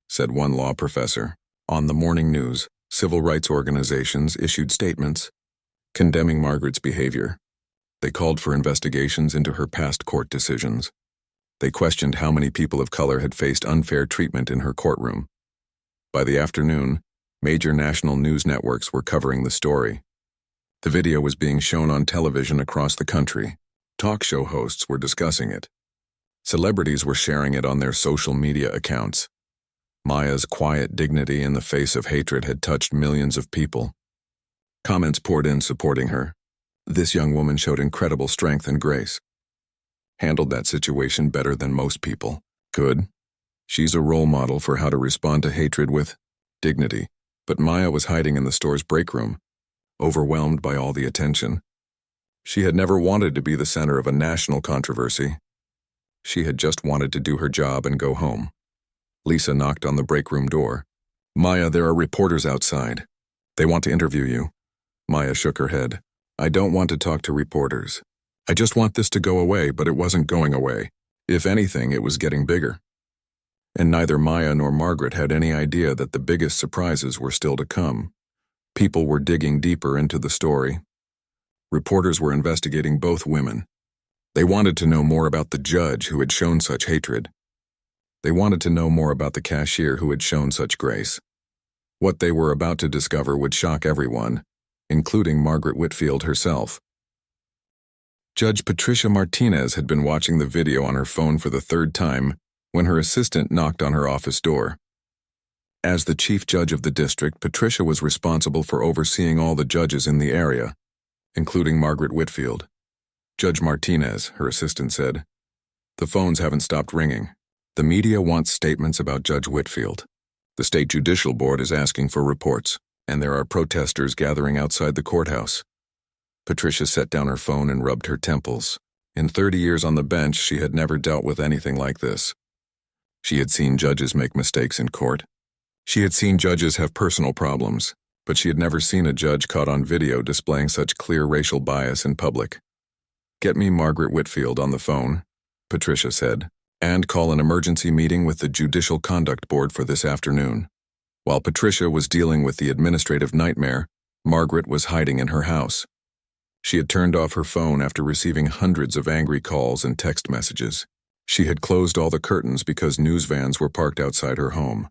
said one law professor. On the morning news, civil rights organizations issued statements condemning Margaret's behavior. They called for investigations into her past court decisions. They questioned how many people of color had faced unfair treatment in her courtroom. By the afternoon, major national news networks were covering the story. The video was being shown on television across the country. Talk show hosts were discussing it. Celebrities were sharing it on their social media accounts. Maya's quiet dignity in the face of hatred had touched millions of people. Comments poured in supporting her. This young woman showed incredible strength and grace. Handled that situation better than most people. Good. She's a role model for how to respond to hatred with dignity. But Maya was hiding in the store's break room, overwhelmed by all the attention. She had never wanted to be the center of a national controversy. She had just wanted to do her job and go home. Lisa knocked on the break room door. Maya, there are reporters outside. They want to interview you. Maya shook her head. I don't want to talk to reporters. I just want this to go away, but it wasn't going away. If anything, it was getting bigger. And neither Maya nor Margaret had any idea that the biggest surprises were still to come. People were digging deeper into the story. Reporters were investigating both women. They wanted to know more about the judge who had shown such hatred. They wanted to know more about the cashier who had shown such grace. What they were about to discover would shock everyone, including Margaret Whitfield herself. Judge Patricia Martinez had been watching the video on her phone for the third time when her assistant knocked on her office door. As the chief judge of the district, Patricia was responsible for overseeing all the judges in the area, including Margaret Whitfield. Judge Martinez, her assistant said, "The phones haven't stopped ringing. The media wants statements about Judge Whitfield. The State Judicial Board is asking for reports, and there are protesters gathering outside the courthouse." Patricia set down her phone and rubbed her temples. In 30 years on the bench, she had never dealt with anything like this. She had seen judges make mistakes in court. She had seen judges have personal problems, but she had never seen a judge caught on video displaying such clear racial bias in public. "Get me Margaret Whitfield on the phone," Patricia said, "and call an emergency meeting with the Judicial Conduct Board for this afternoon." While Patricia was dealing with the administrative nightmare, Margaret was hiding in her house. She had turned off her phone after receiving hundreds of angry calls and text messages. She had closed all the curtains because news vans were parked outside her home.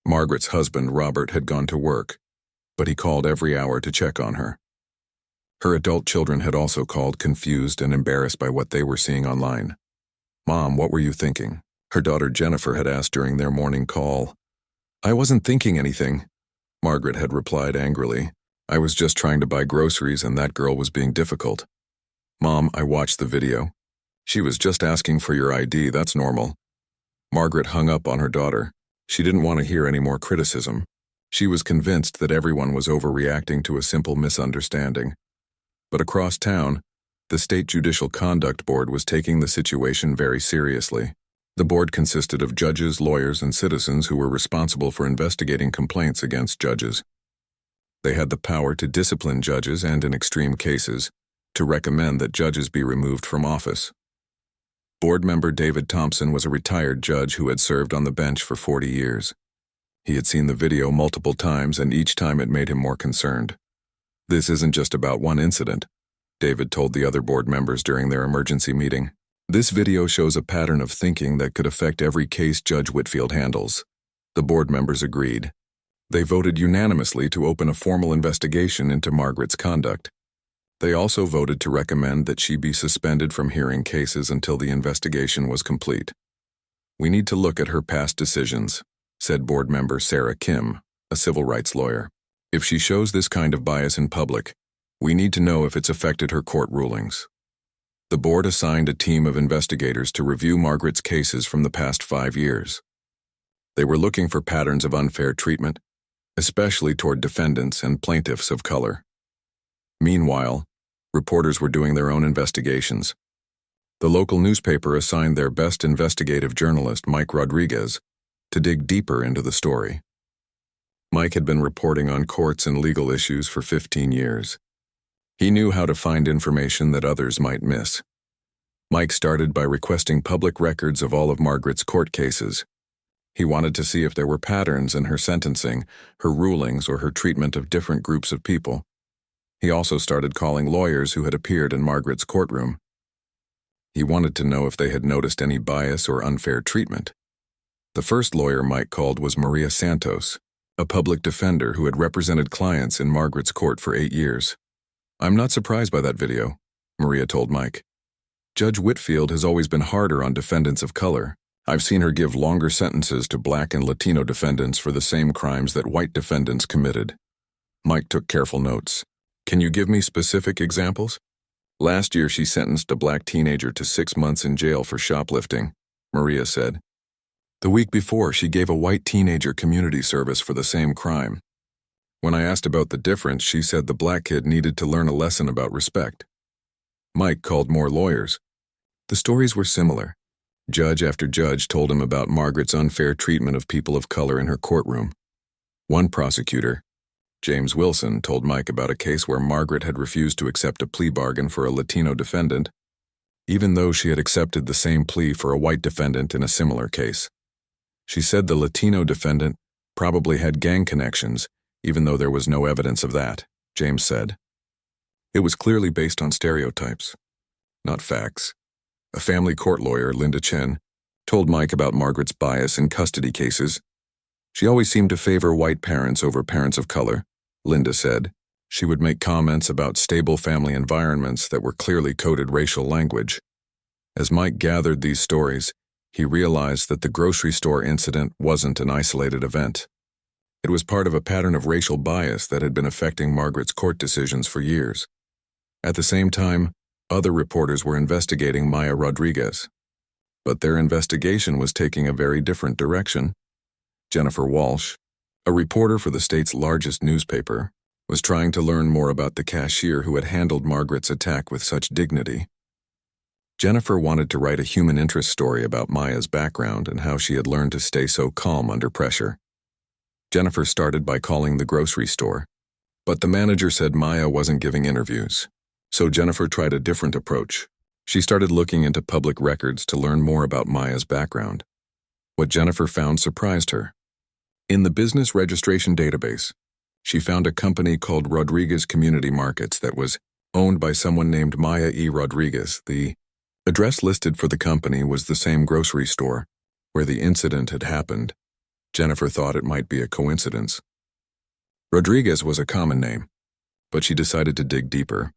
Margaret's husband, Robert, had gone to work, but he called every hour to check on her. Her adult children had also called, confused and embarrassed by what they were seeing online. "Mom, what were you thinking?" her daughter Jennifer had asked during their morning call. "I wasn't thinking anything," Margaret had replied angrily. "I was just trying to buy groceries and that girl was being difficult." "Mom, I watched the video. She was just asking for your ID, that's normal." Margaret hung up on her daughter. She didn't want to hear any more criticism. She was convinced that everyone was overreacting to a simple misunderstanding. But across town, the State Judicial Conduct Board was taking the situation very seriously. The board consisted of judges, lawyers, and citizens who were responsible for investigating complaints against judges. They had the power to discipline judges and, in extreme cases, to recommend that judges be removed from office. Board member David Thompson was a retired judge who had served on the bench for 40 years. He had seen the video multiple times, and each time it made him more concerned. "This isn't just about one incident," David told the other board members during their emergency meeting. "This video shows a pattern of thinking that could affect every case Judge Whitfield handles." The board members agreed. They voted unanimously to open a formal investigation into Margaret's conduct. They also voted to recommend that she be suspended from hearing cases until the investigation was complete. "We need to look at her past decisions," said board member Sarah Kim, a civil rights lawyer. "If she shows this kind of bias in public, we need to know if it's affected her court rulings." The board assigned a team of investigators to review Margaret's cases from the past 5 years. They were looking for patterns of unfair treatment, especially toward defendants and plaintiffs of color. Meanwhile, reporters were doing their own investigations. The local newspaper assigned their best investigative journalist, Mike Rodriguez, to dig deeper into the story. Mike had been reporting on courts and legal issues for 15 years. He knew how to find information that others might miss. Mike started by requesting public records of all of Margaret's court cases. He wanted to see if there were patterns in her sentencing, her rulings, or her treatment of different groups of people. He also started calling lawyers who had appeared in Margaret's courtroom. He wanted to know if they had noticed any bias or unfair treatment. The first lawyer Mike called was Maria Santos, a public defender who had represented clients in Margaret's court for 8 years. "I'm not surprised by that video," Maria told Mike. "Judge Whitfield has always been harder on defendants of color. I've seen her give longer sentences to Black and Latino defendants for the same crimes that white defendants committed." Mike took careful notes. "Can you give me specific examples?" "Last year she sentenced a Black teenager to 6 months in jail for shoplifting," Maria said. "The week before, she gave a white teenager community service for the same crime. When I asked about the difference, she said the Black kid needed to learn a lesson about respect." Mike called more lawyers. The stories were similar. Judge after judge told him about Margaret's unfair treatment of people of color in her courtroom. One prosecutor, James Wilson, told Mike about a case where Margaret had refused to accept a plea bargain for a Latino defendant, even though she had accepted the same plea for a white defendant in a similar case. She said the Latino defendant probably had gang connections, even though there was no evidence of that, James said. "It was clearly based on stereotypes, not facts." A family court lawyer, Linda Chen, told Mike about Margaret's bias in custody cases. "She always seemed to favor white parents over parents of color," Linda said. She would make comments about stable family environments that were clearly coded racial language. As Mike gathered these stories, he realized that the grocery store incident wasn't an isolated event. It was part of a pattern of racial bias that had been affecting Margaret's court decisions for years. At the same time, other reporters were investigating Maya Rodriguez. But their investigation was taking a very different direction. Jennifer Walsh, a reporter for the state's largest newspaper, was trying to learn more about the cashier who had handled Margaret's attack with such dignity. Jennifer wanted to write a human interest story about Maya's background and how she had learned to stay so calm under pressure. Jennifer started by calling the grocery store, but the manager said Maya wasn't giving interviews. So Jennifer tried a different approach. She started looking into public records to learn more about Maya's background. What Jennifer found surprised her. In the business registration database, she found a company called Rodriguez Community Markets that was owned by someone named Maya E. Rodriguez. The address listed for the company was the same grocery store where the incident had happened. Jennifer thought it might be a coincidence. Rodriguez was a common name, but she decided to dig deeper.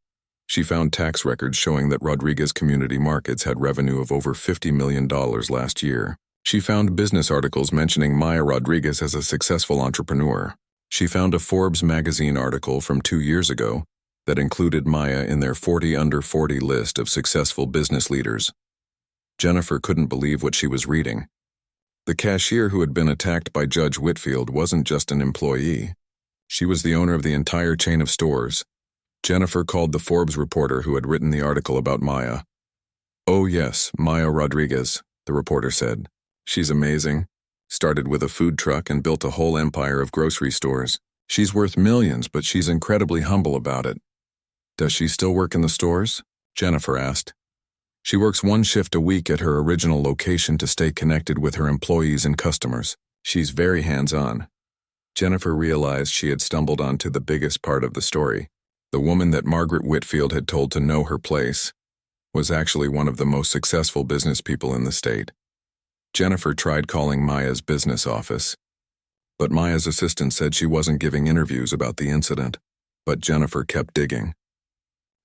She found tax records showing that Rodriguez Community Markets had revenue of over $50 million last year. She found business articles mentioning Maya Rodriguez as a successful entrepreneur. She found a Forbes magazine article from 2 years ago that included Maya in their 40 under 40 list of successful business leaders. Jennifer couldn't believe what she was reading. The cashier who had been attacked by Judge Whitfield wasn't just an employee. She was the owner of the entire chain of stores. Jennifer called the Forbes reporter who had written the article about Maya. "Oh yes, Maya Rodriguez," the reporter said. "She's amazing. Started with a food truck and built a whole empire of grocery stores. She's worth millions, but she's incredibly humble about it." "Does she still work in the stores?" Jennifer asked. "She works 1 shift a week at her original location to stay connected with her employees and customers. She's very hands-on." Jennifer realized she had stumbled onto the biggest part of the story. The woman that Margaret Whitfield had told to know her place was actually one of the most successful business people in the state. Jennifer tried calling Maya's business office, but Maya's assistant said she wasn't giving interviews about the incident. But Jennifer kept digging.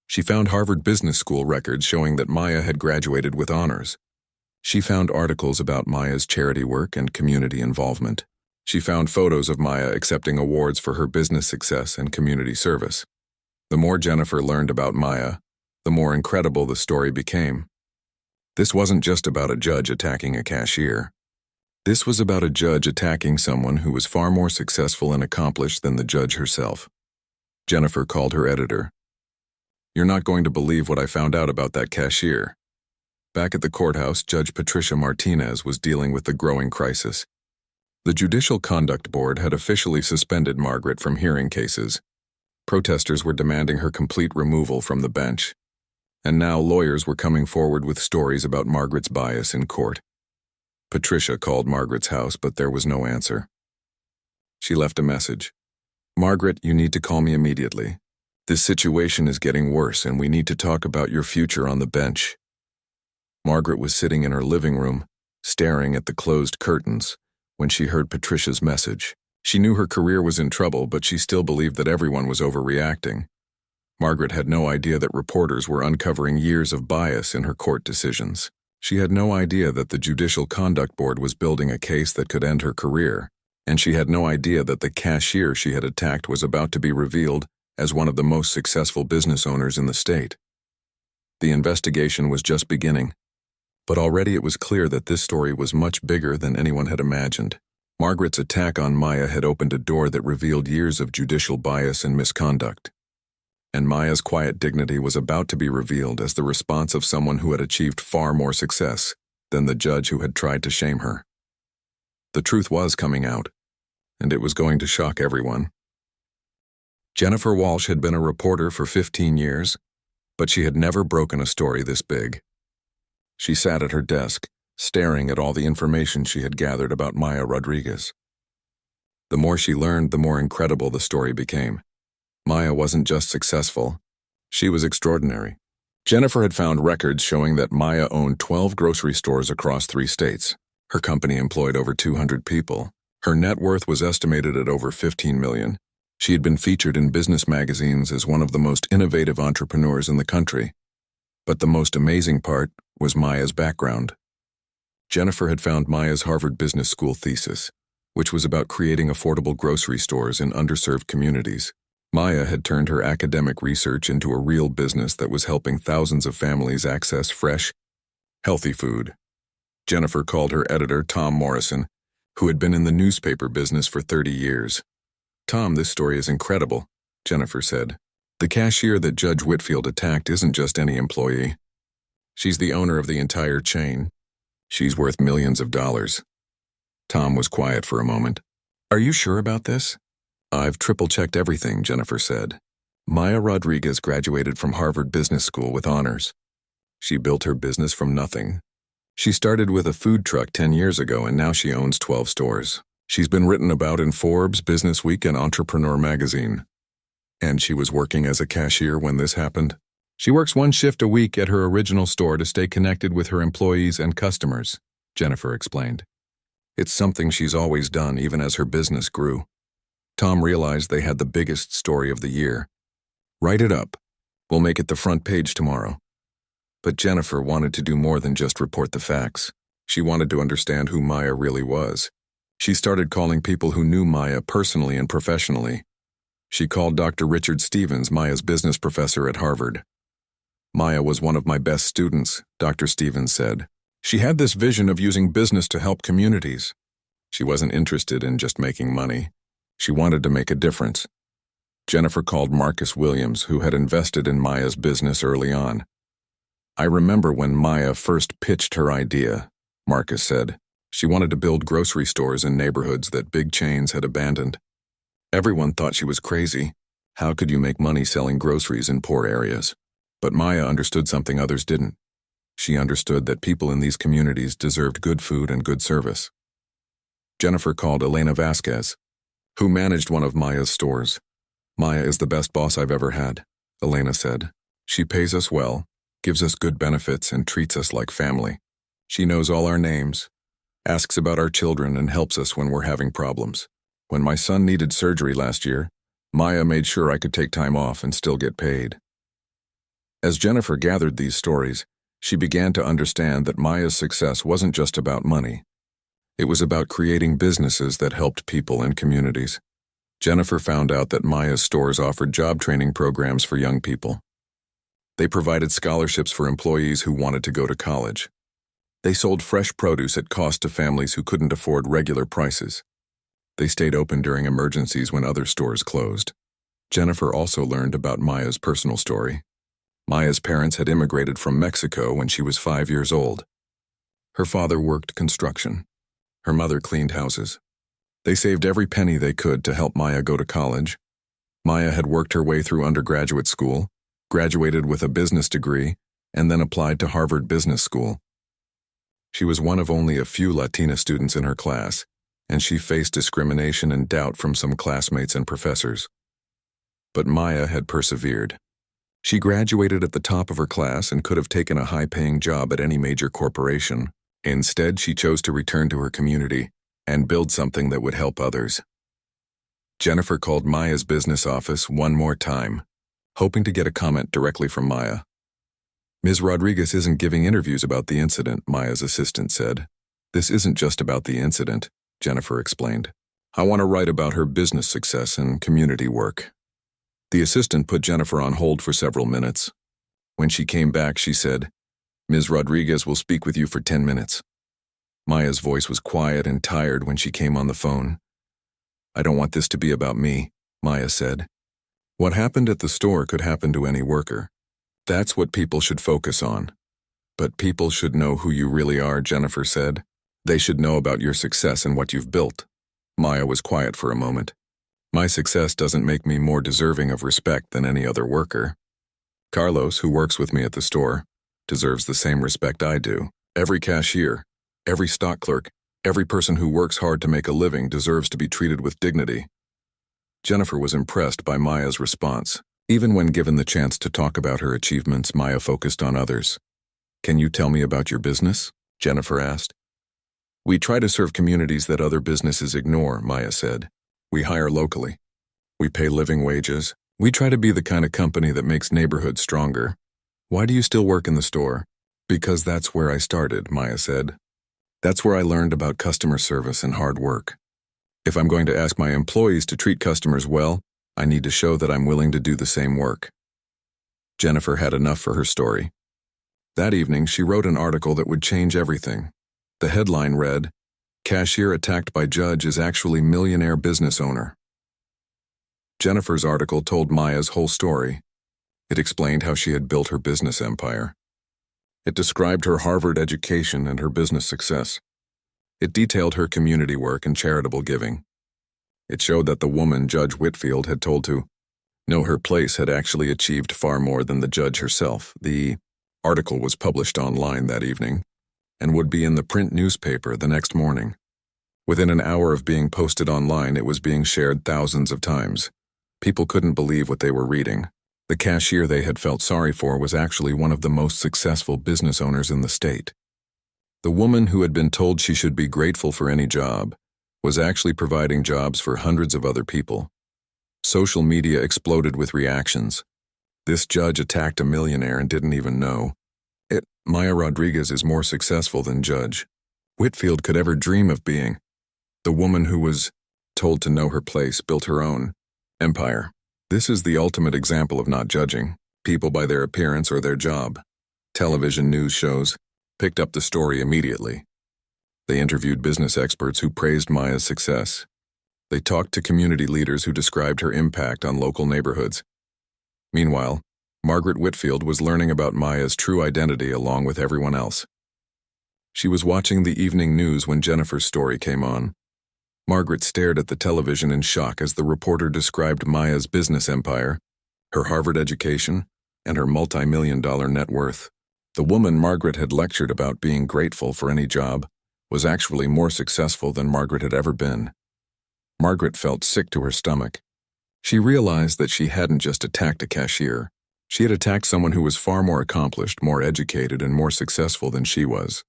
She found Harvard Business School records showing that Maya had graduated with honors. She found articles about Maya's charity work and community involvement. She found photos of Maya accepting awards for her business success and community service. The more Jennifer learned about Maya, the more incredible the story became. This wasn't just about a judge attacking a cashier. This was about a judge attacking someone who was far more successful and accomplished than the judge herself. Jennifer called her editor. "You're not going to believe what I found out about that cashier." Back at the courthouse, Judge Patricia Martinez was dealing with the growing crisis. The Judicial Conduct Board had officially suspended Margaret from hearing cases. Protesters were demanding her complete removal from the bench. And now lawyers were coming forward with stories about Margaret's bias in court. Patricia called Margaret's house, but there was no answer. She left a message. "Margaret, you need to call me immediately. This situation is getting worse and we need to talk about your future on the bench." Margaret was sitting in her living room, staring at the closed curtains, when she heard Patricia's message. She knew her career was in trouble, but she still believed that everyone was overreacting. Margaret had no idea that reporters were uncovering years of bias in her court decisions. She had no idea that the Judicial Conduct Board was building a case that could end her career, and she had no idea that the cashier she had attacked was about to be revealed as one of the most successful business owners in the state. The investigation was just beginning, but already it was clear that this story was much bigger than anyone had imagined. Margaret's attack on Maya had opened a door that revealed years of judicial bias and misconduct. And Maya's quiet dignity was about to be revealed as the response of someone who had achieved far more success than the judge who had tried to shame her. The truth was coming out, and it was going to shock everyone. Jennifer Walsh had been a reporter for 15 years, but she had never broken a story this big. She sat at her desk, staring at all the information she had gathered about Maya Rodriguez. The more she learned, the more incredible the story became. Maya wasn't just successful, she was extraordinary. Jennifer had found records showing that Maya owned 12 grocery stores across 3 states. Her company employed over 200 people. Her net worth was estimated at over $15 million. She had been featured in business magazines as one of the most innovative entrepreneurs in the country. But the most amazing part was Maya's background. Jennifer had found Maya's Harvard Business School thesis, which was about creating affordable grocery stores in underserved communities. Maya had turned her academic research into a real business that was helping thousands of families access fresh, healthy food. Jennifer called her editor, Tom Morrison, who had been in the newspaper business for 30 years. "Tom, this story is incredible," Jennifer said. "The cashier that Judge Whitfield attacked isn't just any employee. She's the owner of the entire chain. She's worth millions of dollars." Tom was quiet for a moment. "Are you sure about this?" "I've triple-checked everything," Jennifer said. "Maya Rodriguez graduated from Harvard Business School with honors. She built her business from nothing. She started with a food truck 10 years ago, and now she owns 12 stores. She's been written about in Forbes, Businessweek, and Entrepreneur magazine. And she was working as a cashier when this happened. She works one shift a week at her original store to stay connected with her employees and customers," Jennifer explained. "It's something she's always done, even as her business grew." Tom realized they had the biggest story of the year. "Write it up. We'll make it the front page tomorrow." But Jennifer wanted to do more than just report the facts. She wanted to understand who Maya really was. She started calling people who knew Maya personally and professionally. She called Dr. Richard Stevens, Maya's business professor at Harvard. "Maya was one of my best students," Dr. Stevens said. "She had this vision of using business to help communities. She wasn't interested in just making money. She wanted to make a difference." Jennifer called Marcus Williams, who had invested in Maya's business early on. "I remember when Maya first pitched her idea," Marcus said. "She wanted to build grocery stores in neighborhoods that big chains had abandoned. Everyone thought she was crazy. How could you make money selling groceries in poor areas? But Maya understood something others didn't. She understood that people in these communities deserved good food and good service." Jennifer called Elena Vasquez, who managed one of Maya's stores. "Maya is the best boss I've ever had," Elena said. "She pays us well, gives us good benefits, and treats us like family. She knows all our names, asks about our children, and helps us when we're having problems. When my son needed surgery last year, Maya made sure I could take time off and still get paid." As Jennifer gathered these stories, she began to understand that Maya's success wasn't just about money. It was about creating businesses that helped people and communities. Jennifer found out that Maya's stores offered job training programs for young people. They provided scholarships for employees who wanted to go to college. They sold fresh produce at cost to families who couldn't afford regular prices. They stayed open during emergencies when other stores closed. Jennifer also learned about Maya's personal story. Maya's parents had immigrated from Mexico when she was 5 years old. Her father worked construction. Her mother cleaned houses. They saved every penny they could to help Maya go to college. Maya had worked her way through undergraduate school, graduated with a business degree, and then applied to Harvard Business School. She was one of only a few Latina students in her class, and she faced discrimination and doubt from some classmates and professors. But Maya had persevered. She graduated at the top of her class and could have taken a high-paying job at any major corporation. Instead, she chose to return to her community and build something that would help others. Jennifer called Maya's business office one more time, hoping to get a comment directly from Maya. "Ms. Rodriguez isn't giving interviews about the incident," Maya's assistant said. "This isn't just about the incident," Jennifer explained. "I want to write about her business success and community work." The assistant put Jennifer on hold for several minutes. When she came back, she said, "Ms. Rodriguez will speak with you for 10 minutes. Maya's voice was quiet and tired when she came on the phone. "I don't want this to be about me," Maya said. "What happened at the store could happen to any worker. That's what people should focus on. But people should know who you really are," Jennifer said. "They should know about your success and what you've built." Maya was quiet for a moment. "My success doesn't make me more deserving of respect than any other worker. Carlos, who works with me at the store, deserves the same respect I do. Every cashier, every stock clerk, every person who works hard to make a living deserves to be treated with dignity." Jennifer was impressed by Maya's response. Even when given the chance to talk about her achievements, Maya focused on others. "Can you tell me about your business?" Jennifer asked. "We try to serve communities that other businesses ignore," Maya said. "We hire locally. We pay living wages. We try to be the kind of company that makes neighborhoods stronger." "Why do you still work in the store?" "Because that's where I started," Maya said. That's where I learned about customer service and hard work. If I'm going to ask my employees to treat customers well, I need to show that I'm willing to do the same work. Jennifer had enough for her story. That evening, she wrote an article that would change everything. The headline read, "Cashier attacked by judge is actually millionaire business owner." Jennifer's article told Maya's whole story. It explained how she had built her business empire. It described her Harvard education and her business success. It detailed her community work and charitable giving. It showed that the woman Judge Whitfield had told to know her place had actually achieved far more than the judge herself. The article was published online that evening and would be in the print newspaper the next morning. Within an hour of being posted online, it was being shared thousands of times. People couldn't believe what they were reading. The cashier they had felt sorry for was actually one of the most successful business owners in the state. The woman who had been told she should be grateful for any job was actually providing jobs for hundreds of other people. Social media exploded with reactions. This judge attacked a millionaire and didn't even know it. Maya Rodriguez is more successful than Judge Whitfield could ever dream of being. The woman who was told to know her place built her own empire. This is the ultimate example of not judging people by their appearance or their job. Television news shows picked up the story immediately. They interviewed business experts who praised Maya's success. They talked to community leaders who described her impact on local neighborhoods. Meanwhile, Margaret Whitfield was learning about Maya's true identity along with everyone else. She was watching the evening news when Jennifer's story came on. Margaret stared at the television in shock as the reporter described Maya's business empire, her Harvard education, and her multi-million-dollar net worth. The woman Margaret had lectured about being grateful for any job was actually more successful than Margaret had ever been. Margaret felt sick to her stomach. She realized that she hadn't just attacked a cashier. She had attacked someone who was far more accomplished, more educated, and more successful than she was.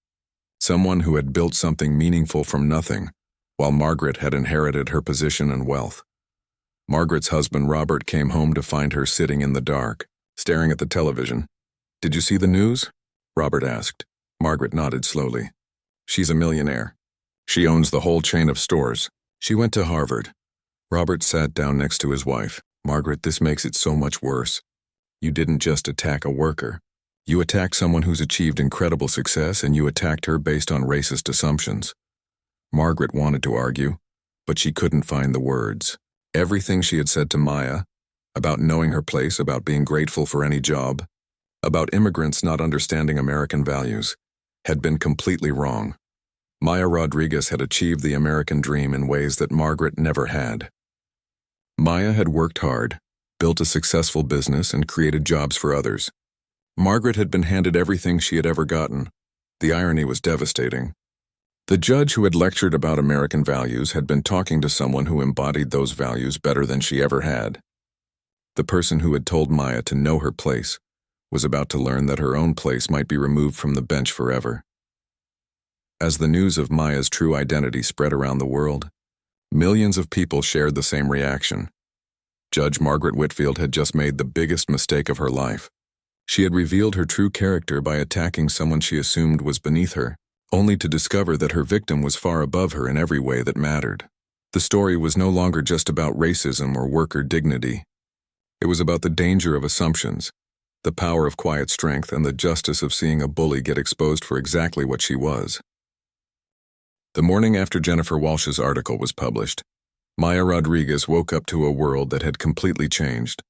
Someone who had built something meaningful from nothing, while Margaret had inherited her position and wealth. Margaret's husband Robert came home to find her sitting in the dark, staring at the television. "Did you see the news?" Robert asked. Margaret nodded slowly. "She's a millionaire. She owns the whole chain of stores. She went to Harvard." Robert sat down next to his wife. "Margaret, this makes it so much worse. You didn't just attack a worker. You attacked someone who's achieved incredible success, and you attacked her based on racist assumptions." Margaret wanted to argue, but she couldn't find the words. Everything she had said to Maya, about knowing her place, about being grateful for any job, about immigrants not understanding American values, had been completely wrong. Maya Rodriguez had achieved the American dream in ways that Margaret never had. Maya had worked hard, built a successful business, and created jobs for others. Margaret had been handed everything she had ever gotten. The irony was devastating. The judge who had lectured about American values had been talking to someone who embodied those values better than she ever had. The person who had told Maya to know her place was about to learn that her own place might be removed from the bench forever. As the news of Maya's true identity spread around the world, millions of people shared the same reaction. Judge Margaret Whitfield had just made the biggest mistake of her life. She had revealed her true character by attacking someone she assumed was beneath her, only to discover that her victim was far above her in every way that mattered. The story was no longer just about racism or worker dignity. It was about the danger of assumptions, the power of quiet strength, and the justice of seeing a bully get exposed for exactly what she was. The morning after Jennifer Walsh's article was published, Maya Rodriguez woke up to a world that had completely changed.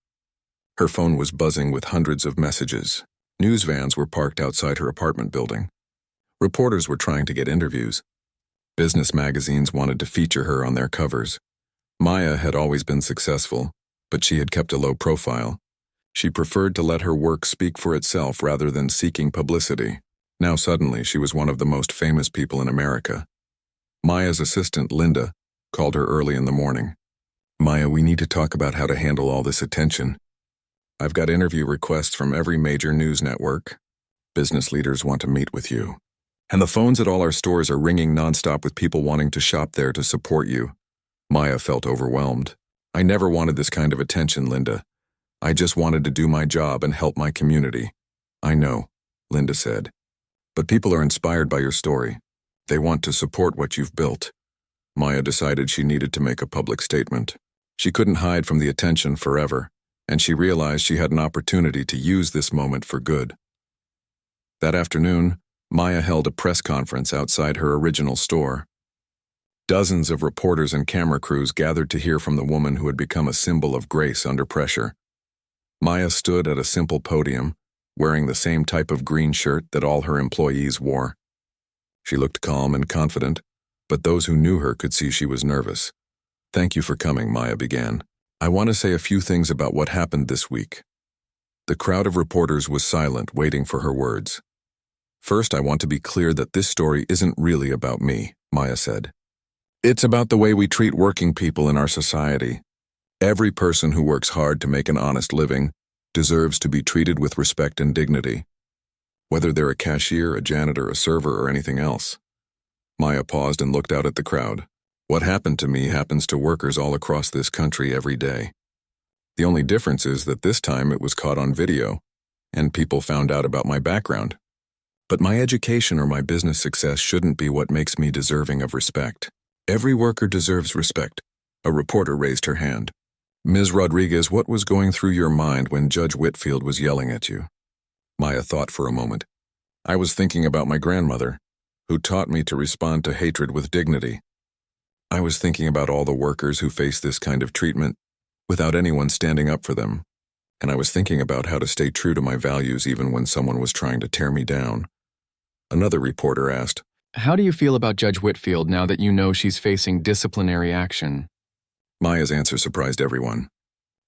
Her phone was buzzing with hundreds of messages. News vans were parked outside her apartment building. Reporters were trying to get interviews. Business magazines wanted to feature her on their covers. Maya had always been successful, but she had kept a low profile. She preferred to let her work speak for itself rather than seeking publicity. Now suddenly she was one of the most famous people in America. Maya's assistant, Linda, called her early in the morning. "Maya, we need to talk about how to handle all this attention. I've got interview requests from every major news network. Business leaders want to meet with you. And the phones at all our stores are ringing nonstop with people wanting to shop there to support you." Maya felt overwhelmed. "I never wanted this kind of attention, Linda. I just wanted to do my job and help my community." "I know," Linda said. "But people are inspired by your story. They want to support what you've built. Maya decided she needed to make a public statement. She couldn't hide from the attention forever, and she realized she had an opportunity to use this moment for good. That afternoon, Maya held a press conference outside her original store. Dozens of reporters and camera crews gathered to hear from the woman who had become a symbol of grace under pressure. Maya stood at a simple podium, wearing the same type of green shirt that all her employees wore. She looked calm and confident, but those who knew her could see she was nervous. "Thank you for coming," Maya began. "I want to say a few things about what happened this week." The crowd of reporters was silent, waiting for her words. "First, I want to be clear that this story isn't really about me," Maya said. "It's about the way we treat working people in our society. Every person who works hard to make an honest living deserves to be treated with respect and dignity, whether they're a cashier, a janitor, a server, or anything else." Maya paused and looked out at the crowd. "What happened to me happens to workers all across this country every day. The only difference is that this time it was caught on video, and people found out about my background. But my education or my business success shouldn't be what makes me deserving of respect. Every worker deserves respect." A reporter raised her hand. "Ms. Rodriguez, what was going through your mind when Judge Whitfield was yelling at you?" Maya thought for a moment. "I was thinking about my grandmother, who taught me to respond to hatred with dignity. I was thinking about all the workers who face this kind of treatment without anyone standing up for them, and I was thinking about how to stay true to my values even when someone was trying to tear me down." Another reporter asked, "How do you feel about Judge Whitfield now that you know she's facing disciplinary action?" Maya's answer surprised everyone.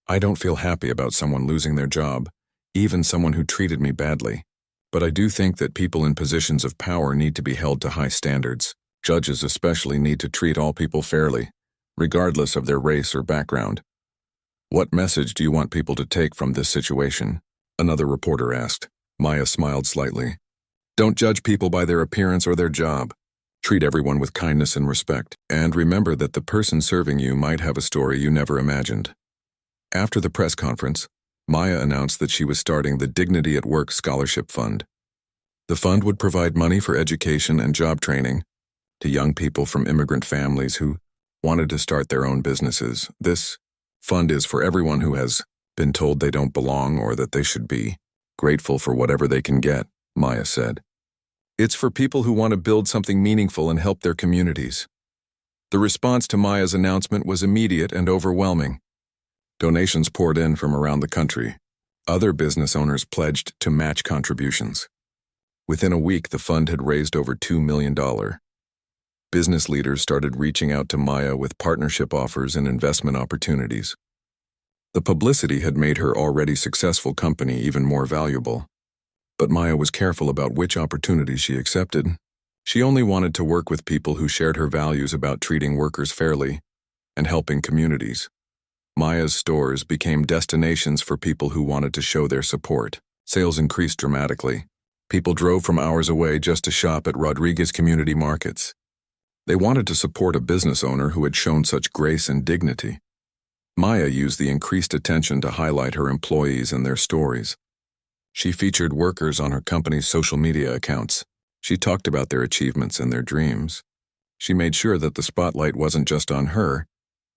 "I don't feel happy about someone losing their job, even someone who treated me badly. But I do think that people in positions of power need to be held to high standards. Judges especially need to treat all people fairly, regardless of their race or background." "What message do you want people to take from this situation?" another reporter asked. Maya smiled slightly. "Don't judge people by their appearance or their job. Treat everyone with kindness and respect, and remember that the person serving you might have a story you never imagined." After the press conference, Maya announced that she was starting the Dignity at Work Scholarship Fund. The fund would provide money for education and job training to young people from immigrant families who wanted to start their own businesses. "This fund is for everyone who has been told they don't belong or that they should be grateful for whatever they can get," Maya said. "It's for people who want to build something meaningful and help their communities." The response to Maya's announcement was immediate and overwhelming. Donations poured in from around the country. Other business owners pledged to match contributions. Within a week, the fund had raised over $2 million. Business leaders started reaching out to Maya with partnership offers and investment opportunities. The publicity had made her already successful company even more valuable. But Maya was careful about which opportunities she accepted. She only wanted to work with people who shared her values about treating workers fairly and helping communities. Maya's stores became destinations for people who wanted to show their support. Sales increased dramatically. People drove from hours away just to shop at Rodriguez community markets. They wanted to support a business owner who had shown such grace and dignity. Maya used the increased attention to highlight her employees and their stories. She featured workers on her company's social media accounts. She talked about their achievements and their dreams. She made sure that the spotlight wasn't just on her,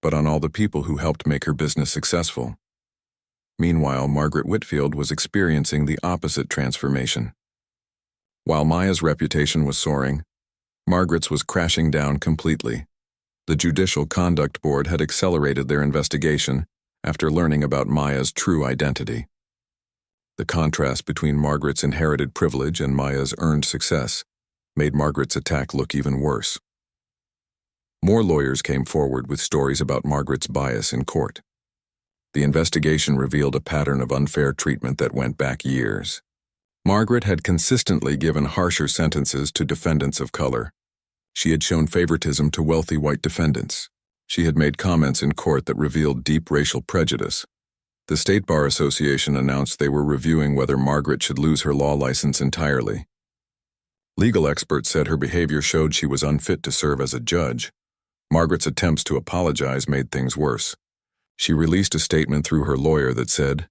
but on all the people who helped make her business successful. Meanwhile, Margaret Whitfield was experiencing the opposite transformation. While Maya's reputation was soaring, Margaret's was crashing down completely. The Judicial Conduct Board had accelerated their investigation after learning about Maya's true identity. The contrast between Margaret's inherited privilege and Maya's earned success made Margaret's attack look even worse. More lawyers came forward with stories about Margaret's bias in court. The investigation revealed a pattern of unfair treatment that went back years. Margaret had consistently given harsher sentences to defendants of color. She had shown favoritism to wealthy white defendants. She had made comments in court that revealed deep racial prejudice. The State Bar Association announced they were reviewing whether Margaret should lose her law license entirely. Legal experts said her behavior showed she was unfit to serve as a judge. Margaret's attempts to apologize made things worse. She released a statement through her lawyer that said,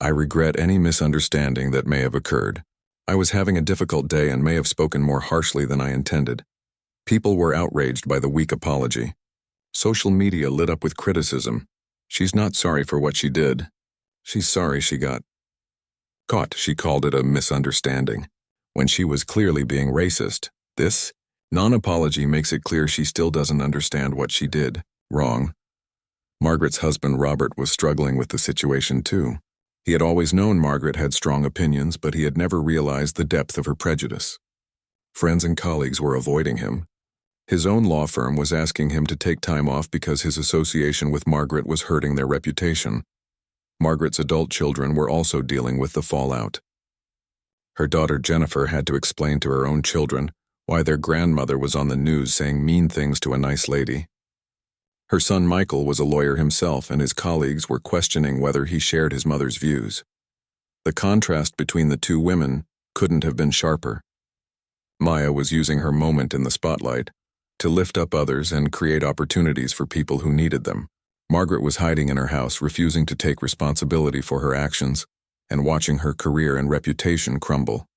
"I regret any misunderstanding that may have occurred. I was having a difficult day and may have spoken more harshly than I intended. People were outraged by the weak apology. Social media lit up with criticism. She's not sorry for what she did. She's sorry she got caught. She called it a misunderstanding, when she was clearly being racist. This non-apology makes it clear she still doesn't understand what she did wrong. Margaret's husband, Robert, was struggling with the situation too. He had always known Margaret had strong opinions, but he had never realized the depth of her prejudice. Friends and colleagues were avoiding him. His own law firm was asking him to take time off because his association with Margaret was hurting their reputation. Margaret's adult children were also dealing with the fallout. Her daughter Jennifer had to explain to her own children why their grandmother was on the news saying mean things to a nice lady. Her son Michael was a lawyer himself, and his colleagues were questioning whether he shared his mother's views. The contrast between the two women couldn't have been sharper. Maya was using her moment in the spotlight to lift up others and create opportunities for people who needed them. Margaret was hiding in her house, refusing to take responsibility for her actions, and watching her career and reputation crumble.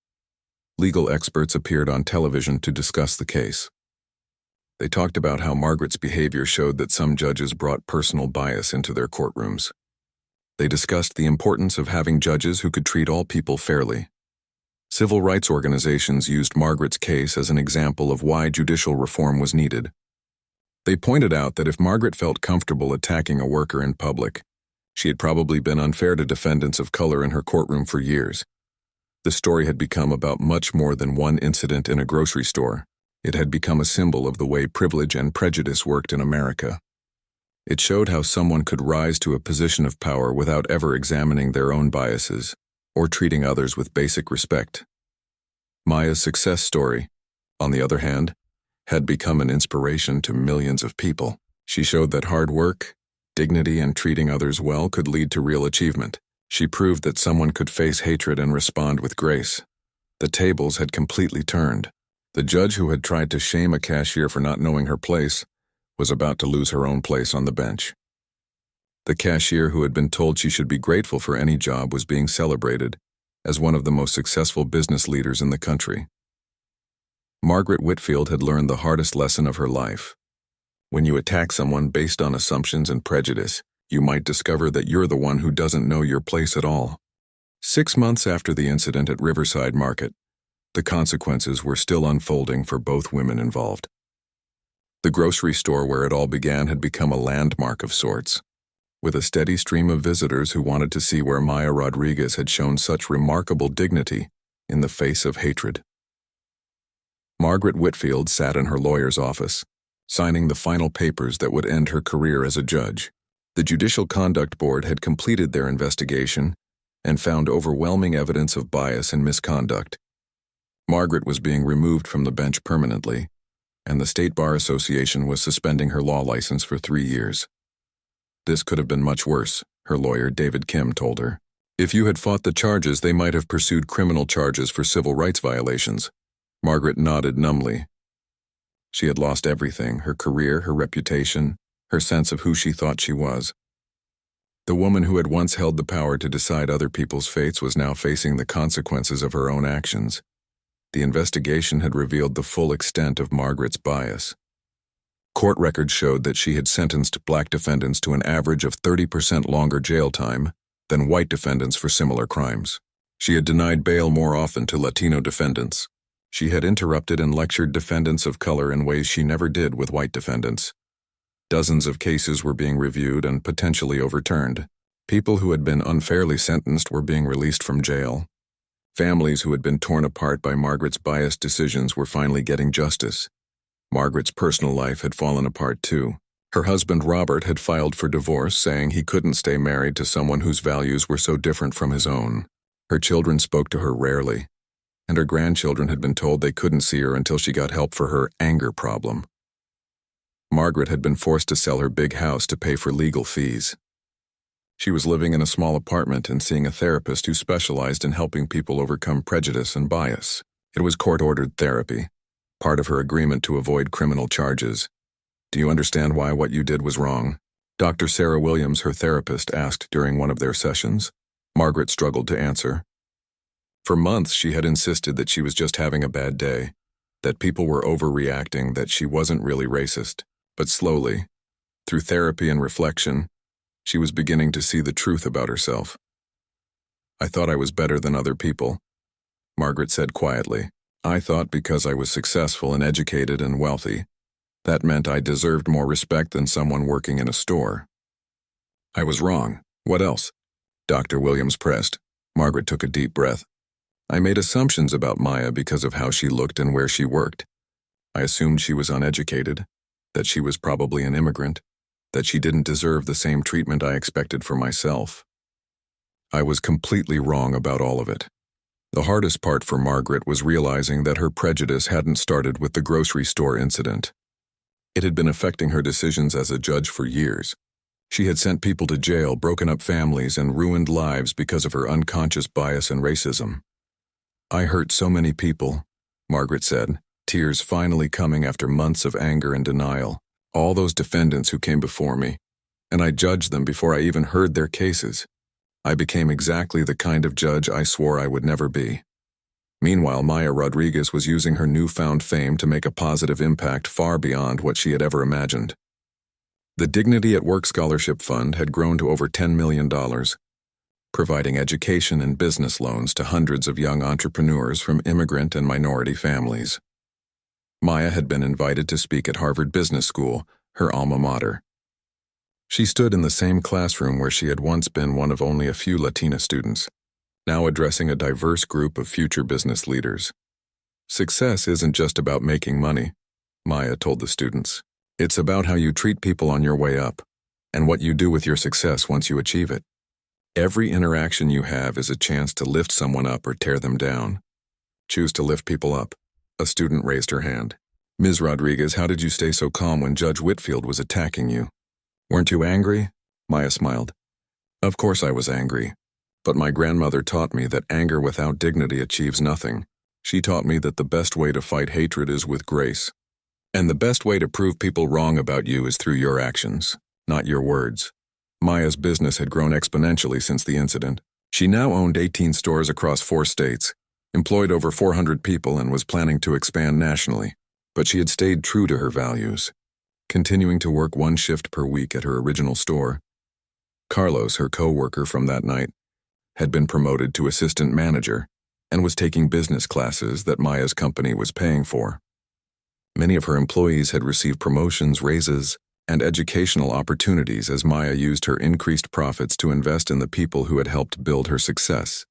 Legal experts appeared on television to discuss the case. They talked about how Margaret's behavior showed that some judges brought personal bias into their courtrooms. They discussed the importance of having judges who could treat all people fairly. Civil rights organizations used Margaret's case as an example of why judicial reform was needed. They pointed out that if Margaret felt comfortable attacking a worker in public, she had probably been unfair to defendants of color in her courtroom for years. The story had become about much more than one incident in a grocery store. It had become a symbol of the way privilege and prejudice worked in America. It showed how someone could rise to a position of power without ever examining their own biases or treating others with basic respect. Maya's success story, on the other hand, had become an inspiration to millions of people. She showed that hard work, dignity, and treating others well could lead to real achievement. She proved that someone could face hatred and respond with grace. The tables had completely turned. The judge who had tried to shame a cashier for not knowing her place was about to lose her own place on the bench. The cashier who had been told she should be grateful for any job was being celebrated as one of the most successful business leaders in the country. Margaret Whitfield had learned the hardest lesson of her life. When you attack someone based on assumptions and prejudice, you might discover that you're the one who doesn't know your place at all. 6 months after the incident at Riverside Market, the consequences were still unfolding for both women involved. The grocery store where it all began had become a landmark of sorts, with a steady stream of visitors who wanted to see where Maya Rodriguez had shown such remarkable dignity in the face of hatred. Margaret Whitfield sat in her lawyer's office, signing the final papers that would end her career as a judge. The Judicial Conduct Board had completed their investigation and found overwhelming evidence of bias and misconduct. Margaret was being removed from the bench permanently, and the State Bar Association was suspending her law license for 3 years. This could have been much worse, her lawyer David Kim told her. If you had fought the charges, they might have pursued criminal charges for civil rights violations. Margaret nodded numbly. She had lost everything, her career, her reputation, her sense of who she thought she was. The woman who had once held the power to decide other people's fates was now facing the consequences of her own actions. The investigation had revealed the full extent of Margaret's bias. Court records showed that she had sentenced black defendants to an average of 30% longer jail time than white defendants for similar crimes. She had denied bail more often to Latino defendants. She had interrupted and lectured defendants of color in ways she never did with white defendants. Dozens of cases were being reviewed and potentially overturned. People who had been unfairly sentenced were being released from jail. Families who had been torn apart by Margaret's biased decisions were finally getting justice. Margaret's personal life had fallen apart too. Her husband Robert had filed for divorce, saying he couldn't stay married to someone whose values were so different from his own. Her children spoke to her rarely, and her grandchildren had been told they couldn't see her until she got help for her anger problem. Margaret had been forced to sell her big house to pay for legal fees. She was living in a small apartment and seeing a therapist who specialized in helping people overcome prejudice and bias. It was court-ordered therapy, part of her agreement to avoid criminal charges. Do you understand why what you did was wrong? Dr. Sarah Williams, her therapist, asked during one of their sessions. Margaret struggled to answer. For months, she had insisted that she was just having a bad day. that people were overreacting, that she wasn't really racist. But slowly, through therapy and reflection, she was beginning to see the truth about herself. "I thought I was better than other people," Margaret said quietly. "I thought because I was successful and educated and wealthy, that meant I deserved more respect than someone working in a store. I was wrong. What else?" Dr. Williams pressed. Margaret took a deep breath. "I made assumptions about Maya because of how she looked and where she worked. I assumed she was uneducated, that she was probably an immigrant, that she didn't deserve the same treatment I expected for myself. I was completely wrong about all of it." The hardest part for Margaret was realizing that her prejudice hadn't started with the grocery store incident. It had been affecting her decisions as a judge for years. She had sent people to jail, broken up families, and ruined lives because of her unconscious bias and racism. "I hurt so many people," Margaret said, tears finally coming after months of anger and denial. "All those defendants who came before me, and I judged them before I even heard their cases. I became exactly the kind of judge I swore I would never be." Meanwhile, Maya Rodriguez was using her newfound fame to make a positive impact far beyond what she had ever imagined. The Dignity at Work Scholarship Fund had grown to over $10 million, providing education and business loans to hundreds of young entrepreneurs from immigrant and minority families. Maya had been invited to speak at Harvard Business School, her alma mater. She stood in the same classroom where she had once been one of only a few Latina students, now addressing a diverse group of future business leaders. "Success isn't just about making money," Maya told the students. "It's about how you treat people on your way up, and what you do with your success once you achieve it. Every interaction you have is a chance to lift someone up or tear them down. Choose to lift people up." A student raised her hand. "Ms. Rodriguez, how did you stay so calm when Judge Whitfield was attacking you? Weren't you angry?" Maya smiled. "Of course I was angry. But my grandmother taught me that anger without dignity achieves nothing. She taught me that the best way to fight hatred is with grace. And the best way to prove people wrong about you is through your actions, not your words." Maya's business had grown exponentially since the incident. She now owned 18 stores across 4 states, employed over 400 people, and was planning to expand nationally. But she had stayed true to her values, continuing to work 1 shift per week at her original store. Carlos, her co-worker from that night, had been promoted to assistant manager and was taking business classes that Maya's company was paying for. Many of her employees had received promotions, raises, and educational opportunities as Maya used her increased profits to invest in the people who had helped build her success.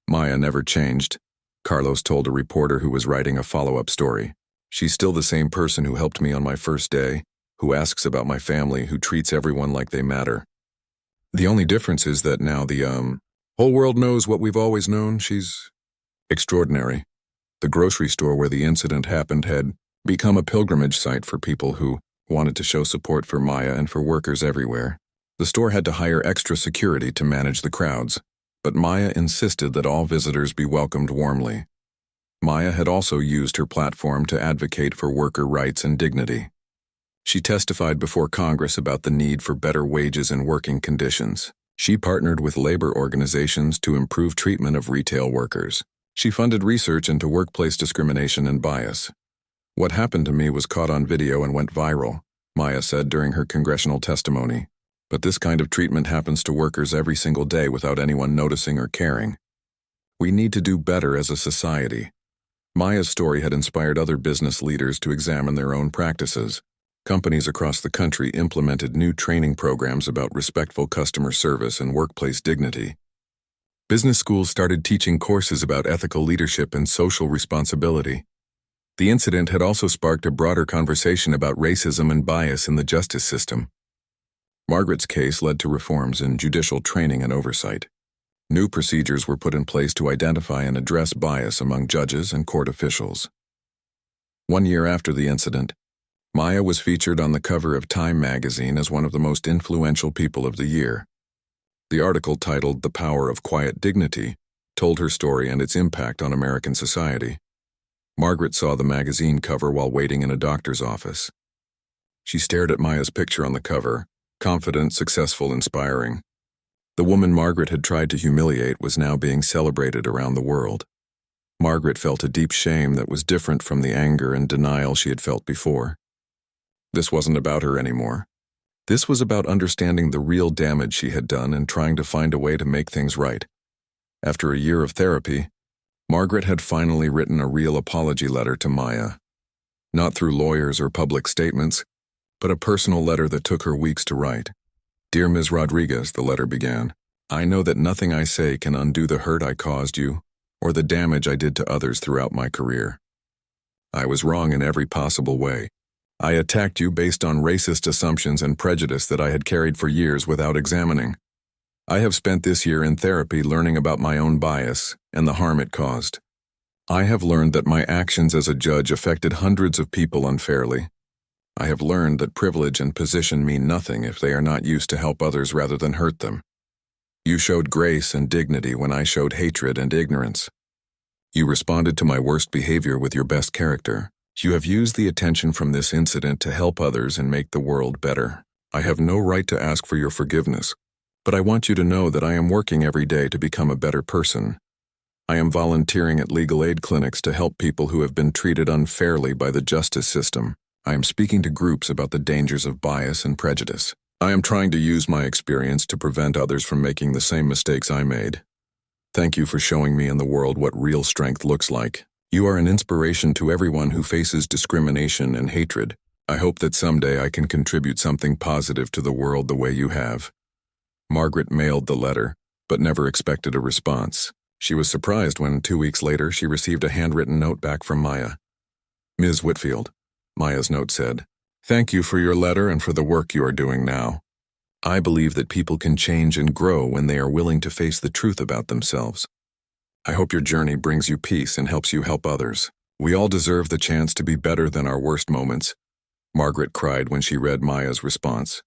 "Maya never changed," Carlos told a reporter who was writing a follow-up story. "She's still the same person who helped me on my first day, who asks about my family, who treats everyone like they matter. The only difference is that now the whole world knows what we've always known. She's extraordinary." The grocery store where the incident happened had become a pilgrimage site for people who wanted to show support for Maya and for workers everywhere. The store had to hire extra security to manage the crowds, but Maya insisted that all visitors be welcomed warmly. Maya had also used her platform to advocate for worker rights and dignity. She testified before Congress about the need for better wages and working conditions. She partnered with labor organizations to improve treatment of retail workers. She funded research into workplace discrimination and bias. "What happened to me was caught on video and went viral," Maya said during her congressional testimony. "But this kind of treatment happens to workers every single day without anyone noticing or caring. We need to do better as a society." Maya's story had inspired other business leaders to examine their own practices. Companies across the country implemented new training programs about respectful customer service and workplace dignity. Business schools started teaching courses about ethical leadership and social responsibility. The incident had also sparked a broader conversation about racism and bias in the justice system. Margaret's case led to reforms in judicial training and oversight. New procedures were put in place to identify and address bias among judges and court officials. 1 year after the incident, Maya was featured on the cover of Time magazine as one of the most influential people of the year. The article, titled "The Power of Quiet Dignity," told her story and its impact on American society. Margaret saw the magazine cover while waiting in a doctor's office. She stared at Maya's picture on the cover, confident, successful, inspiring. The woman Margaret had tried to humiliate was now being celebrated around the world. Margaret felt a deep shame that was different from the anger and denial she had felt before. This wasn't about her anymore. This was about understanding the real damage she had done and trying to find a way to make things right. After a year of therapy, Margaret had finally written a real apology letter to Maya. Not through lawyers or public statements, but a personal letter that took her weeks to write. "Dear Ms. Rodriguez," the letter began, "I know that nothing I say can undo the hurt I caused you or the damage I did to others throughout my career. I was wrong in every possible way. I attacked you based on racist assumptions and prejudice that I had carried for years without examining. I have spent this year in therapy learning about my own bias and the harm it caused. I have learned that my actions as a judge affected hundreds of people unfairly. I have learned that privilege and position mean nothing if they are not used to help others rather than hurt them. You showed grace and dignity when I showed hatred and ignorance. You responded to my worst behavior with your best character. You have used the attention from this incident to help others and make the world better. I have no right to ask for your forgiveness, but I want you to know that I am working every day to become a better person. I am volunteering at legal aid clinics to help people who have been treated unfairly by the justice system. I am speaking to groups about the dangers of bias and prejudice. I am trying to use my experience to prevent others from making the same mistakes I made. Thank you for showing me and the world what real strength looks like. You are an inspiration to everyone who faces discrimination and hatred. I hope that someday I can contribute something positive to the world the way you have." Margaret mailed the letter, but never expected a response. She was surprised when 2 weeks later she received a handwritten note back from Maya. "Ms. Whitfield," Maya's note said, "thank you for your letter and for the work you are doing now. I believe that people can change and grow when they are willing to face the truth about themselves. I hope your journey brings you peace and helps you help others. We all deserve the chance to be better than our worst moments." Margaret cried when she read Maya's response.